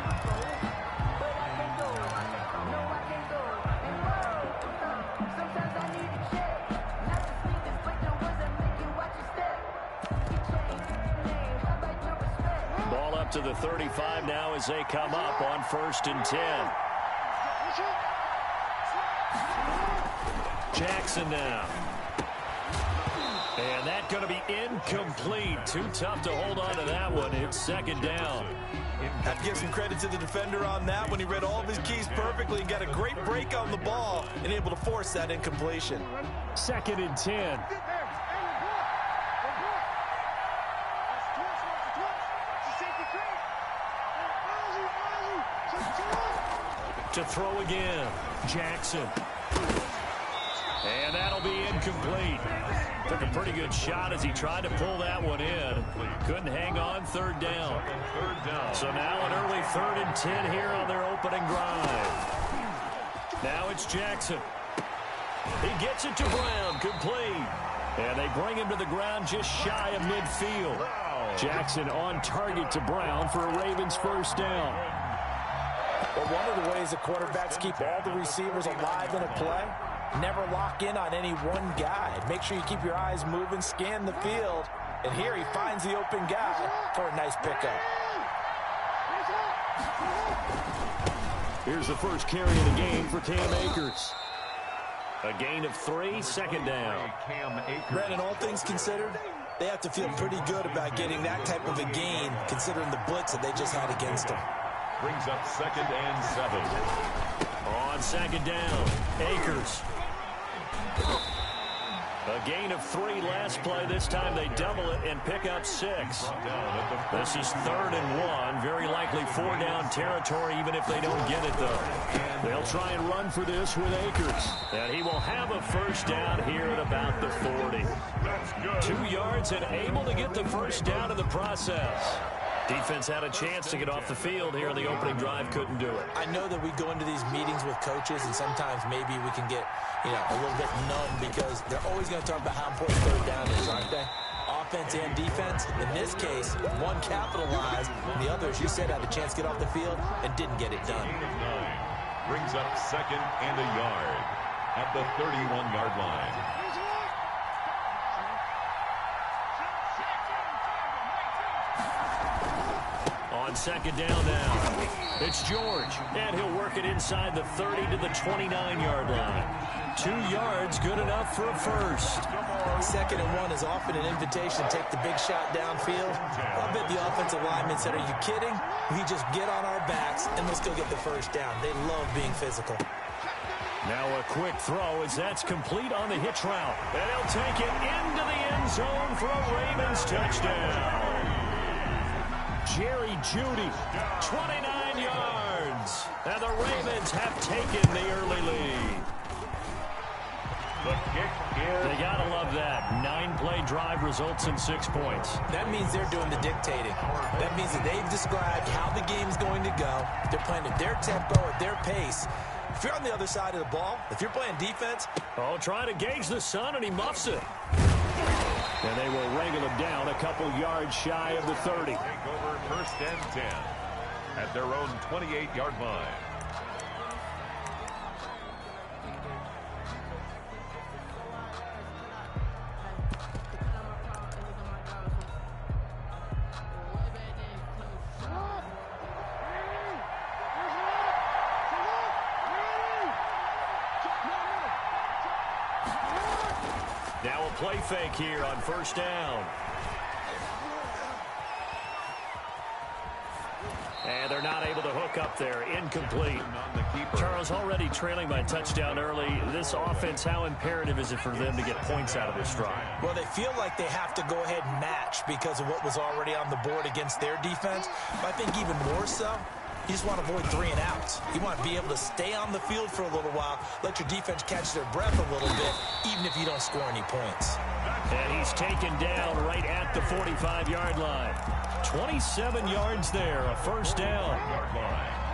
To the 35 now as they come up on 1st and 10. Jackson now. And that's going to be incomplete. Too tough to hold on to that one. It's 2nd down. Have to give some credit to the defender on that when he read all of his keys perfectly and got a great break on the ball and able to force that incompletion. 2nd and 10. To throw again, Jackson. And that'll be incomplete. Took a pretty good shot as he tried to pull that one in. Couldn't hang on, 3rd down. So now an early 3rd and 10 here on their opening drive. Now it's Jackson. He gets it to Brown, complete. And they bring him to the ground just shy of midfield. Jackson on target to Brown for a Ravens 1st down. But one of the ways the quarterbacks keep all the receivers alive in a play, never lock in on any one guy. Make sure you keep your eyes moving, scan the field, and here he finds the open guy for a nice pickup. Here's the first carry of the game for Cam Akers. A gain of 3, 2nd down. Brandon, all things considered, they have to feel pretty good about getting that type of a gain, considering the blitz that they just had against them. Brings up 2nd and 7. On 2nd down, Akers. A gain of 3 last play. This time they double it and pick up 6. This is 3rd and 1. Very likely 4-down territory, even if they don't get it, though. They'll try and run for this with Akers. And he will have a first down here at about the 40. 2 yards and able to get the first down in the process. Defense had a chance to get off the field here in the opening drive, couldn't do it. I know that we go into these meetings with coaches, and sometimes maybe we can get, a little bit numb because they're always going to talk about how important 3rd down is, aren't they? Offense and defense. In this case, one capitalized, and the other, as you said, had a chance to get off the field and didn't get it done. Brings up 2nd and a yard at the 31-yard line. On 2nd down now, it's George, and he'll work it inside the 30 to the 29-yard line. 2 yards, good enough for a first. 2nd and 1 is often an invitation to take the big shot downfield. I bet the offensive lineman said, are you kidding? We just get on our backs, and let's go get the first down. They love being physical. Now a quick throw as that's complete on the hitch route. And he'll take it into the end zone for a Ravens touchdown. Jerry Jeudy, 29 yards. And the Ravens have taken the early lead. The kick is... They got to love that. 9-play drive results in 6 points. That means they're doing the dictating. That means that they've described how the game's going to go. They're playing at their tempo, at their pace. If you're on the other side of the ball, if you're playing defense... Oh, trying to gauge the sun, and he muffs it. And they will wrangle him down a couple yards shy of the 30. Take over 1st and 10 at their own 28-yard line. Now a play fake here on 1st down. And they're not able to hook up there. Incomplete. Charles, already trailing by touchdown early. This offense, how imperative is it for them to get points out of this drive? Well, they feel like they have to go ahead and match because of what was already on the board against their defense. But I think even more so, you just want to avoid 3 and outs. You want to be able to stay on the field for a little while, let your defense catch their breath a little bit, even if you don't score any points. And he's taken down right at the 45-yard line. 27 yards there, a first down.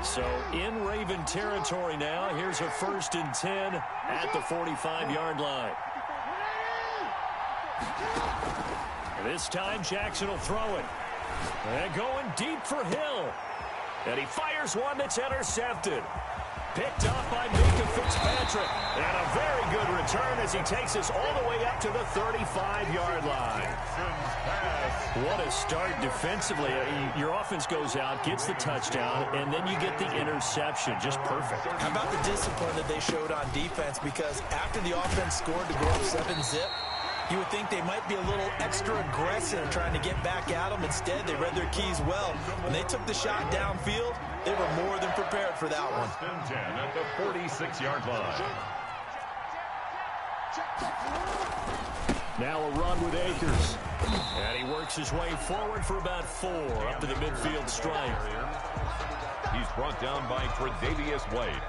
So in Raven territory now. Here's a 1st and 10 at the 45-yard line. This time Jackson will throw it. And going deep for Hill. And he fires one that's intercepted. Picked off by Mika Fitzpatrick. And a very good return as he takes us all the way up to the 35-yard line. What a start defensively. Your offense goes out, gets the touchdown, and then you get the interception. Just perfect. How about the discipline that they showed on defense? Because after the offense scored to go up 7-zip, you would think they might be a little extra aggressive trying to get back at them. Instead, they read their keys well. When they took the shot downfield, they were more than prepared for that one. 10 at the 46-yard line. Now a run with Akers. And he works his way forward for about 4 up to the midfield stripe. He's brought down by Tre'Davious White.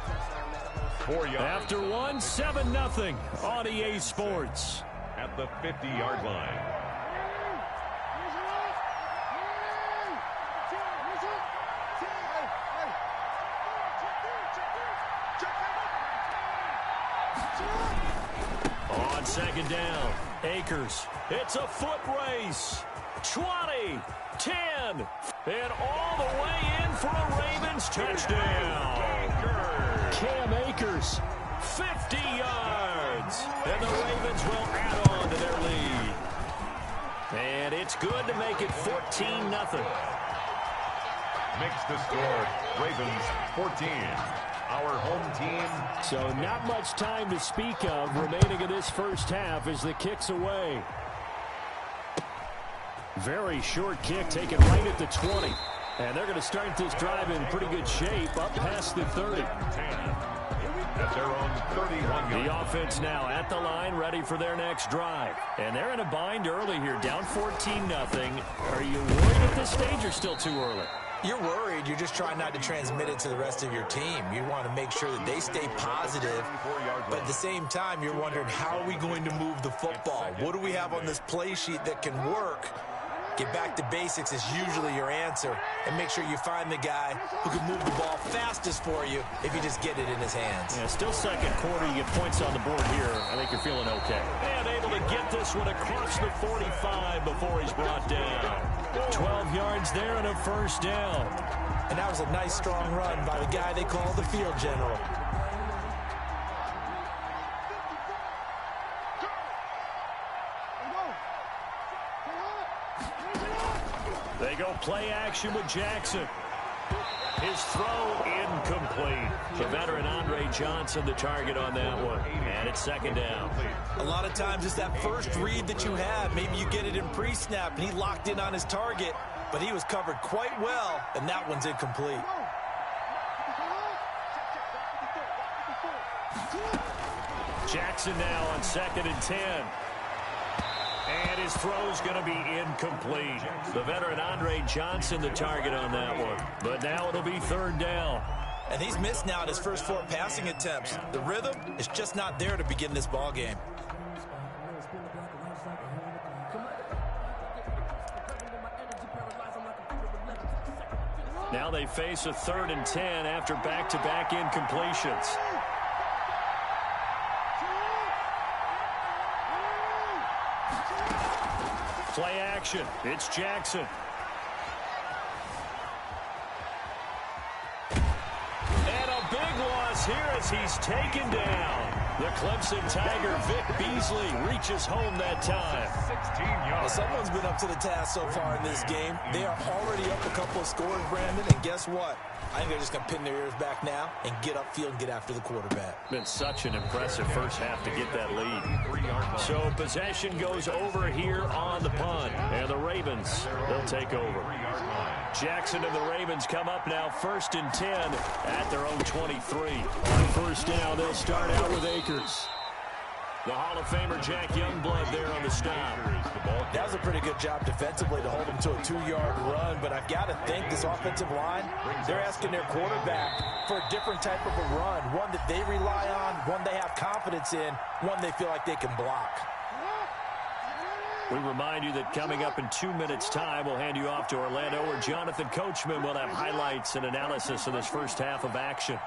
4 yards. After 1, 7-0 on EA Sports. At the 50-yard line. On 2nd down, Akers. It's a foot race. 20, 10, and all the way in for a Ravens touchdown. Cam Akers, 50 yards. And the Ravens will add on to their lead. And it's good to make it 14-0. Makes the score. Ravens 14. Our home team. So not much time to speak of remaining in this first half as the kick's away. Very short kick taken right at the 20. And they're going to start this drive in pretty good shape up past the 30. at their own 31-yard. The offense now at the line, ready for their next drive. And they're in a bind early here, down 14-0. Are you worried at this stage or still too early? You're worried. You're just trying not to transmit it to the rest of your team. You want to make sure that they stay positive. But at the same time, you're wondering, how are we going to move the football? What do we have on this play sheet that can work? Get back to basics is usually your answer. And make sure you find the guy who can move the ball fastest for you if you just get it in his hands. Yeah, still second quarter. You get points on the board here. I think you're feeling okay. And able to get this one across the 45 before he's brought down. 12 yards there and a first down. And that was a nice, strong run by the guy they call the field general. They go play action with Jackson. His throw incomplete. The veteran Andre Johnson the target on that one. And it's second down. A lot of times it's that first read that you have. Maybe you get it in pre-snap and he locked in on his target, but he was covered quite well, and that one's incomplete. Jackson now on 2nd and 10. And his throw's going to be incomplete. The veteran Andre Johnson the target on that one. But now it'll be third down. And he's missed now in his first 4 passing attempts. The rhythm is just not there to begin this ball game. Now they face a 3rd and 10 after back-to-back incompletions. Play action. It's Jackson. And a big loss here as he's taken down. The Clemson Tiger, Vic Beasley, reaches home that time. 16 yards. Well, someone's been up to the task so far in this game. They are already up a couple of scores, Brandon, and guess what? I think they're just going to pin their ears back now and get upfield and get after the quarterback. Been such an impressive first half to get that lead. So possession goes over here on the punt. And the Ravens, they'll take over. Jackson and the Ravens come up now 1st and 10 at their own 23. On first down, they'll start out with Akers. The Hall of Famer Jack Youngblood there on the stop. That was a pretty good job defensively to hold him to a 2-yard run, but I've got to think this offensive line, they're asking their quarterback for a different type of a run, one that they rely on, one they have confidence in, one they feel like they can block. We remind you that coming up in 2 minutes' time, we'll hand you off to Orlando, where Jonathan Coachman will have highlights and analysis of this first half of action.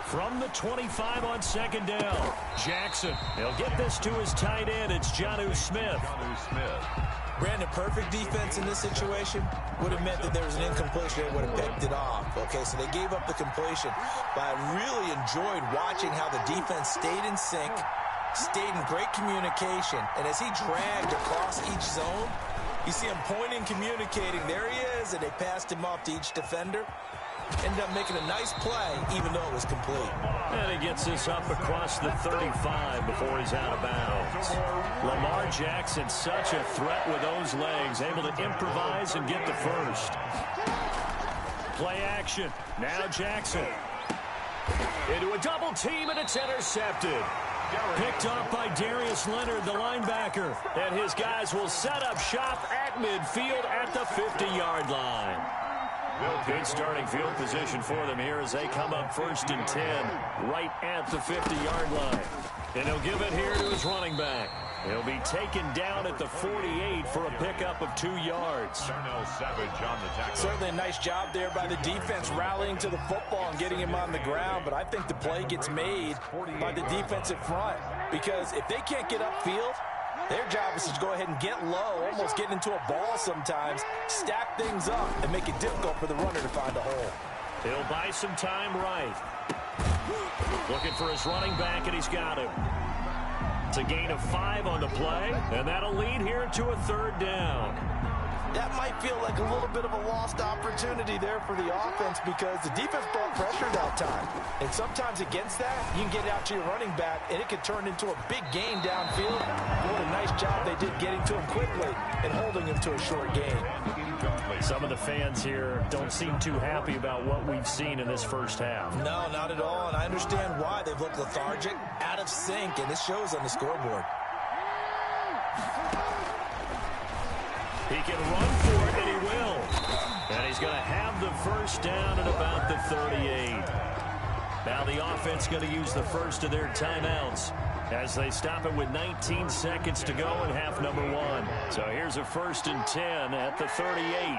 From the 25 on 2nd down, Jackson. He'll get this to his tight end. It's Jonnu Smith. Brandon, perfect defense in this situation would have meant that there was an incompletion. They would have picked it off. Okay, so they gave up the completion. But I really enjoyed watching how the defense stayed in sync, stayed in great communication. And as he dragged across each zone, you see him pointing, communicating. There he is, and they passed him off to each defender. Ended up making a nice play, even though it was complete. And he gets this up across the 35 before he's out of bounds. Lamar Jackson, such a threat with those legs, able to improvise and get the first. Play action. Now Jackson. Into a double team, and it's intercepted. Picked off by Darius Leonard, the linebacker. And his guys will set up shop at midfield at the 50-yard line. Good starting field position for them here as they come up 1st and 10 right at the 50-yard line. And he'll give it here to his running back. He'll be taken down at the 48 for a pickup of 2 yards. Certainly a nice job there by the defense rallying to the football and getting him on the ground, but I think the play gets made by the defensive front because if they can't get upfield, their job is to go ahead and get low, almost get into a ball sometimes, stack things up, and make it difficult for the runner to find a hole. He'll buy some time right. Looking for his running back, and he's got him. It's a gain of 5 on the play, and that'll lead here to a 3rd down. That might feel like a little bit of a lost opportunity there for the offense because the defense brought pressure that time. And sometimes against that, you can get it out to your running back, and it can turn into a big gain downfield. What a nice job they did getting to him quickly and holding him to a short gain. incomplete. Some of the fans here don't seem too happy about what we've seen in this first half. No, not at all, and I understand why. They've looked lethargic, out of sync, and it shows on the scoreboard. He can run for it, and he will. And he's going to have the first down at about the 38. Now the offense going to use the first of their timeouts as they stop it with 19 seconds to go in half number 1. So here's a 1st and 10 at the 38.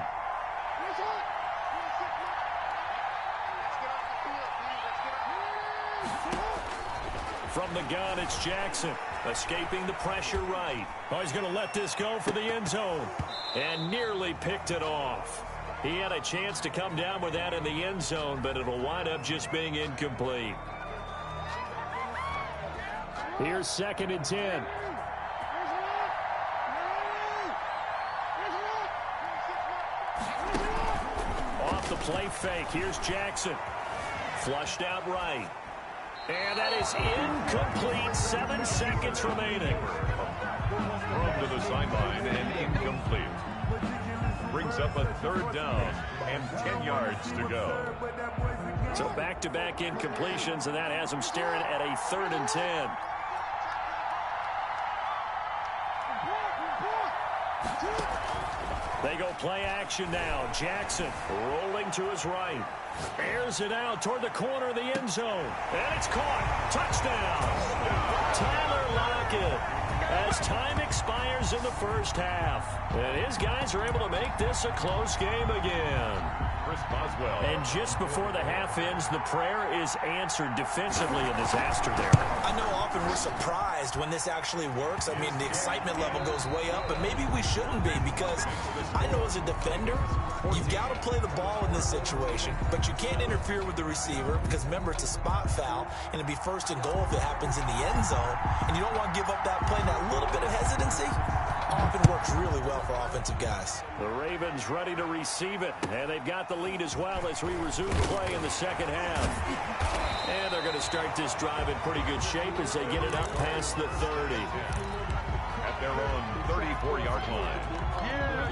From the gun, it's Jackson, escaping the pressure right. Oh, he's going to let this go for the end zone, and nearly picked it off. He had a chance to come down with that in the end zone, but it'll wind up just being incomplete. Here's 2nd and 10. Off the play fake, here's Jackson. Flushed out right. And that is incomplete. 7 seconds remaining. Thrown to the sideline and incomplete. Brings up a 3rd down and 10 yards to go. So back-to-back incompletions, and that has them staring at a 3rd and 10. They go play action now. Jackson rolling to his right. Airs it out toward the corner of the end zone. And it's caught. Touchdown. Tyler Lockett. As time expires in the first half. And his guys are able to make this a close game again. Chris Boswell. And just before the half ends, the prayer is answered defensively. A disaster there. I know often we're surprised when this actually works. I mean, the excitement level goes way up, but maybe we shouldn't be, because I know as a defender, you've got to play the ball in this situation, but you can't interfere with the receiver because, remember, it's a spot foul, and it'd be 1st and goal if it happens in the end zone, and you don't want to give up that play. And that little bit of hesitancy often works really well for offensive guys. The Ravens ready to receive it, and they've got the lead as well as we resume play in the second half. And they're going to start this drive in pretty good shape as they get it up past the 30. At their own 34-yard line.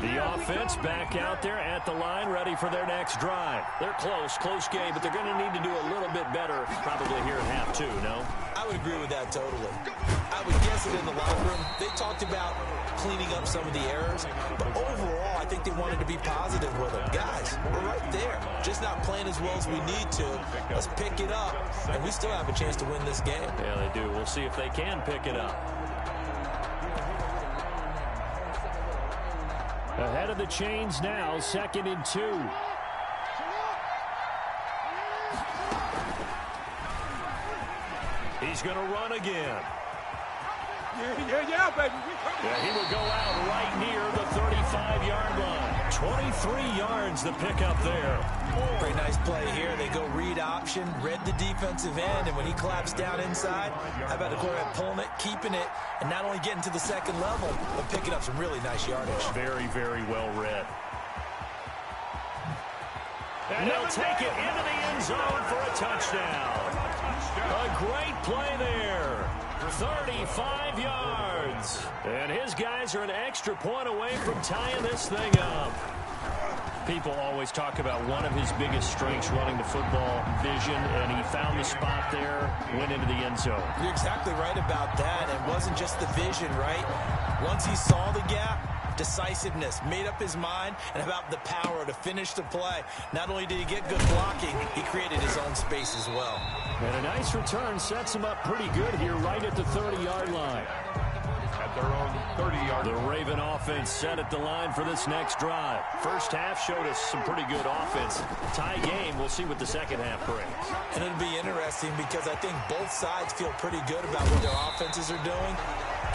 The offense back out there at the line, ready for their next drive. They're close game, but they're going to need to do a little bit better probably here in half 2, no? I would agree with that totally. I would guess it in the locker room. They talked about cleaning up some of the errors, but overall, I think they wanted to be positive with them. Guys, we're right there. Just not playing as well as we need to. Let's pick it up, and we still have a chance to win this game. Yeah, they do. We'll see if they can pick it up. Ahead of the chains now, 2nd and 2. He's going to run again. Yeah, baby. Yeah, he will go out right near the 35-yard line. 23 yards the pickup there. Very nice play here. They go read option, read the defensive end, and when he claps down inside, how about the quarterback pulling it, keeping it, and not only getting to the second level, but picking up some really nice yardage. Very, very well read. And he'll take it into the end zone for a touchdown. A great play there. 35 yards. And his guys are an extra point away from tying this thing up. People always talk about one of his biggest strengths running the football, vision, and he found the spot there, went into the end zone. You're exactly right about that. It wasn't just the vision, right? Once he saw the gap, decisiveness, made up his mind, and about the power to finish the play. Not only did he get good blocking, he created his own space as well. And a nice return sets him up pretty good here right at the 30-yard line. At their own 30-yard line. The Raven offense set at the line for this next drive. First half showed us some pretty good offense. Tie game, we'll see what the second half brings. And it'll be interesting because I think both sides feel pretty good about what their offenses are doing.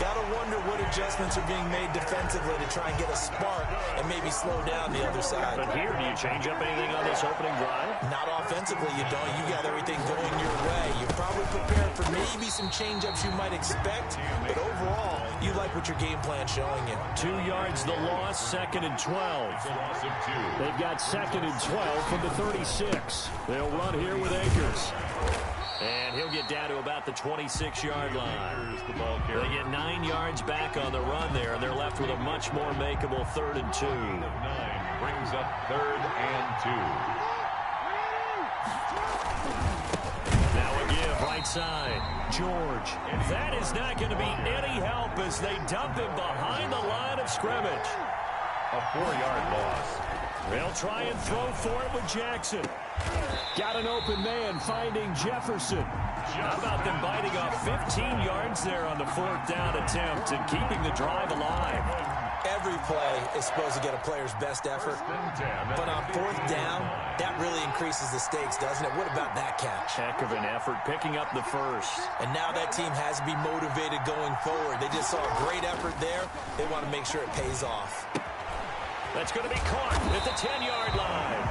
Got to wonder what adjustments are being made defensively to try and get a spark and maybe slow down the other side. But here, do you change up anything on this opening drive? Not offensively, you don't. You got everything going your way. You're probably prepared for maybe some change-ups you might expect, but overall, you like what your game plan's showing you. 2 yards the loss, 2nd and 12. They've got 2nd and 12 from the 36. They'll run here with Akers. And he'll get down to about the 26-yard line. They get 9 yards back on the run there, and they're left with a much more makeable 3rd and 2. brings up 3rd and 2. Now a give right side. George. That is not going to be any help as they dump him behind the line of scrimmage. A 4-yard loss. They'll try and throw for it with Jackson. Got an open man finding Jefferson. How about them biting off 15 yards there on the 4th down attempt and keeping the drive alive? Every play is supposed to get a player's best effort, but on 4th down, that really increases the stakes, doesn't it? What about that catch? Heck of an effort picking up the first. And now that team has to be motivated going forward. They just saw a great effort there. They want to make sure it pays off. That's going to be caught at the 10-yard line.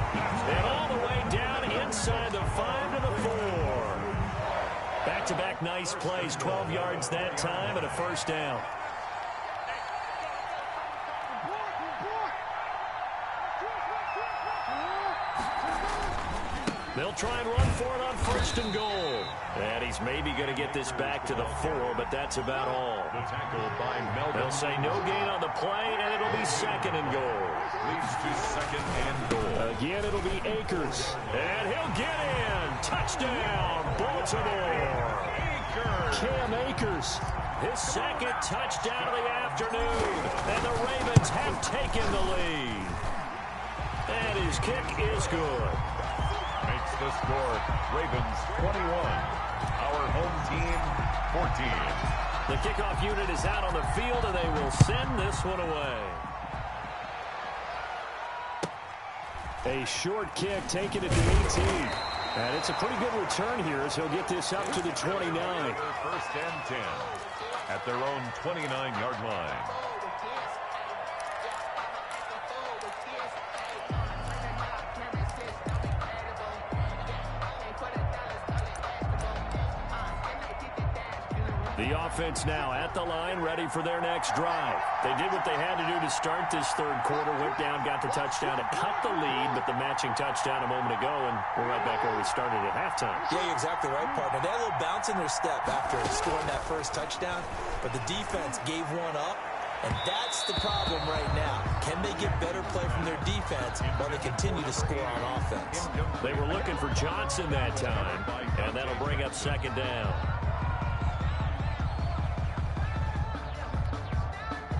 And all the way down inside the 5 to the 4. Back-to-back nice plays, 12 yards that time and a first down. They'll try and run for it on 1st and goal. And he's maybe going to get this back to the 4, but that's about all. The tackle by Melvin. They'll say no gain on the play, and it'll be 2nd and goal. Leads to 2nd and goal. Again, it'll be Akers. And he'll get in. Touchdown, Baltimore. Cam Akers, his 2nd touchdown of the afternoon. And the Ravens have taken the lead. And his kick is good. Makes the score Ravens 21. Our home team 14. The kickoff unit is out on the field, and they will send this one away. A short kick taken at the 18. And it's a pretty good return here as he'll get this up to the 29. 1st and 10 at their own 29-yard line. The offense now at the line, ready for their next drive. They did what they had to do to start this 3rd quarter, went down, got the touchdown to cut the lead, but the matching touchdown a moment ago, and we're right back where we started at halftime. Yeah, you're exactly right, partner. They had a little bounce in their step after scoring that first touchdown, but the defense gave one up, and that's the problem right now. Can they get better play from their defense while they continue to score on offense? They were looking for Johnson that time, and that'll bring up 2nd down.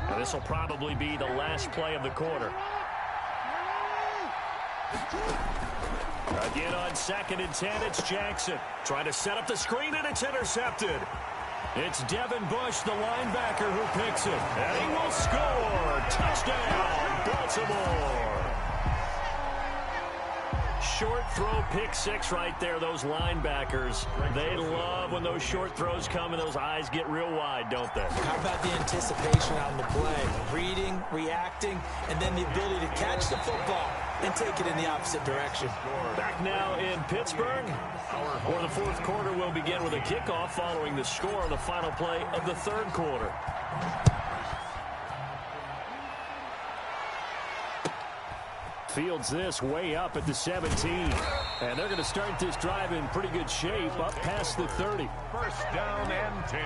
Now, this will probably be the last play of the quarter. Again on 2nd and 10, it's Jackson. Trying to set up the screen, and it's intercepted. It's Devin Bush, the linebacker, who picks it. And he will score. Touchdown, Baltimore. Short throw, pick 6 right there. Those linebackers, they love when those short throws come and those eyes get real wide, don't they? How about the anticipation on the play? Reading, reacting, and then the ability to catch the football and take it in the opposite direction. Back now in Pittsburgh, where the 4th quarter will begin with a kickoff following the score on the final play of the 3rd quarter. Fields this way up at the 17. And they're going to start this drive in pretty good shape up past the 30. 1st down and 10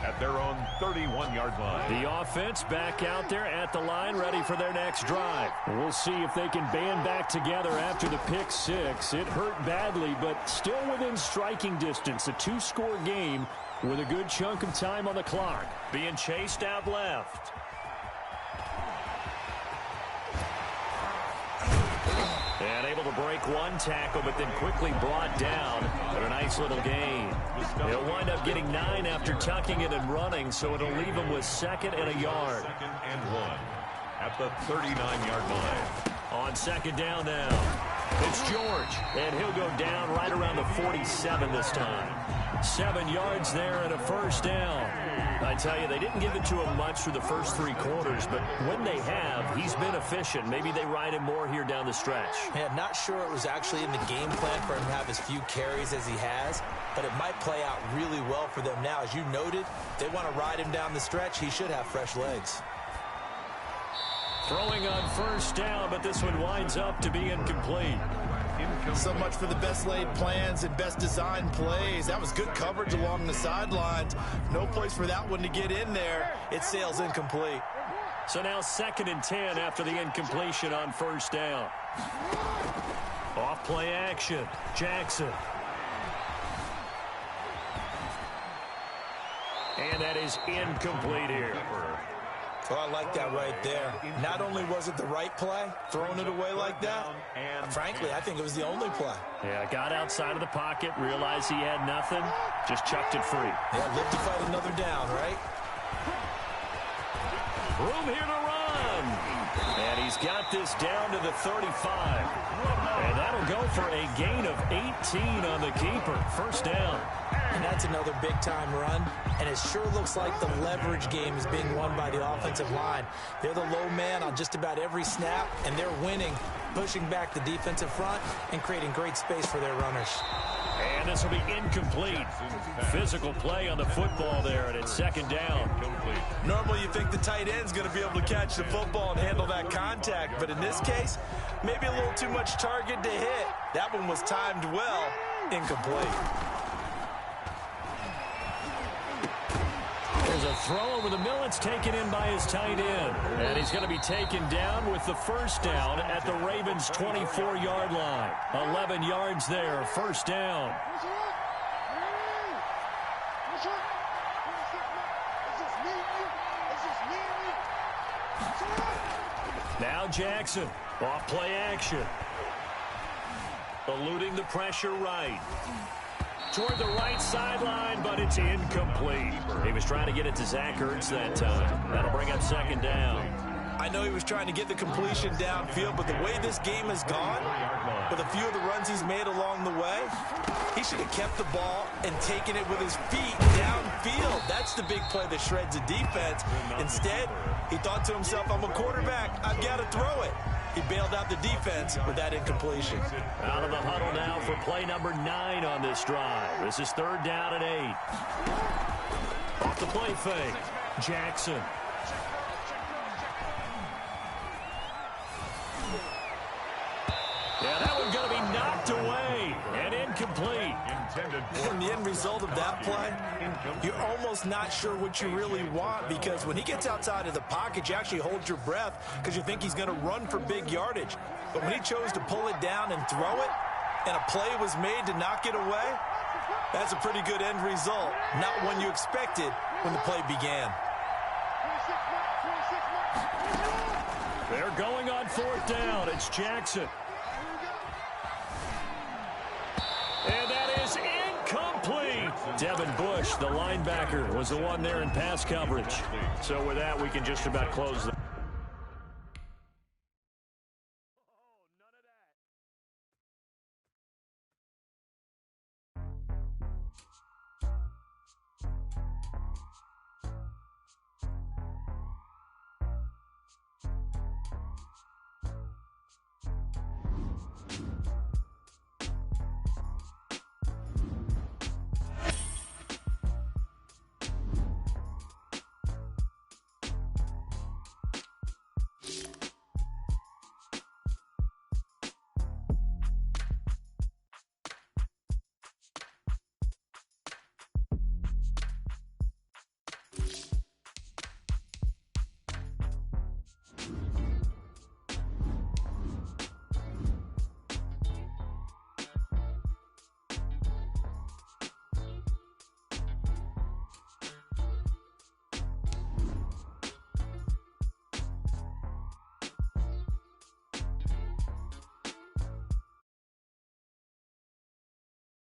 at their own 31-yard line. The offense back out there at the line, ready for their next drive. We'll see if they can band back together after the pick 6. It hurt badly, but still within striking distance. A 2-score game with a good chunk of time on the clock. Being chased out left. And able to break one tackle, but then quickly brought down. But a nice little gain. He'll wind up getting 9 after tucking it and running, so it'll leave him with 2nd and a yard. 2nd and 1 at the 39-yard line. On 2nd down now, it's George, and he'll go down right around the 47 this time. 7 yards there and a first down. I tell you, they didn't give it to him much through the first 3 quarters, but when they have, he's been efficient. Maybe they ride him more here down the stretch. Yeah, not sure it was actually in the game plan for him to have as few carries as he has, but it might play out really well for them now. As you noted, they want to ride him down the stretch. He should have fresh legs. Throwing on first down, but this one winds up to be incomplete. So much for the best laid plans and best designed plays. That was good coverage along the sidelines. No place for that one to get in there. It sails incomplete. So now 2nd and 10 after the incompletion on first down. Off play action. Jackson. And that is incomplete here. Well, I like that right there. Not only was it the right play, throwing it away like that, frankly, I think it was the only play. Yeah, got outside of the pocket, realized he had nothing, just chucked it free. Yeah, live to fight another down, right? Room here to run. And he's got this down to the 35. And that'll go for a gain of 18 on the keeper. First down. And that's another big-time run. And it sure looks like the leverage game is being won by the offensive line. They're the low man on just about every snap, and they're winning, pushing back the defensive front and creating great space for their runners. And this will be incomplete. Physical play on the football there, and it's 2nd down. Normally you think the tight end's going to be able to catch the football and handle that contact, but in this case, maybe a little too much target to hit. That one was timed well, incomplete. There's a throw over the middle. It's taken in by his tight end. And he's going to be taken down with the first down at the Ravens' 24-yard line. 11 yards there, first down. Now Jackson, off play action. Eluding the pressure right. Toward the right sideline, but it's incomplete. He was trying to get it to Zach Ertz that time. That'll bring up 2nd down. I know he was trying to get the completion downfield, but the way this game has gone, with a few of the runs he's made along the way, he should have kept the ball and taken it with his feet downfield. That's the big play that shreds a defense. Instead, he thought to himself, I'm a quarterback. I've got to throw it. He bailed out the defense with that incompletion. Out of the huddle now for play number 9 on this drive. This is 3rd down and 8. Off the play fake. Jackson. Yeah, that one's going to be knocked away and incomplete. And the end result of that play, you're almost not sure what you really want, because when he gets outside of the pocket, you actually hold your breath because you think he's going to run for big yardage. But when he chose to pull it down and throw it, and a play was made to knock it away, that's a pretty good end result. Not one you expected when the play began. They're going on 4th down. It's Jackson. And that is incomplete. Devin Bush, the linebacker, was the one there in pass coverage. So with that, we can just about close the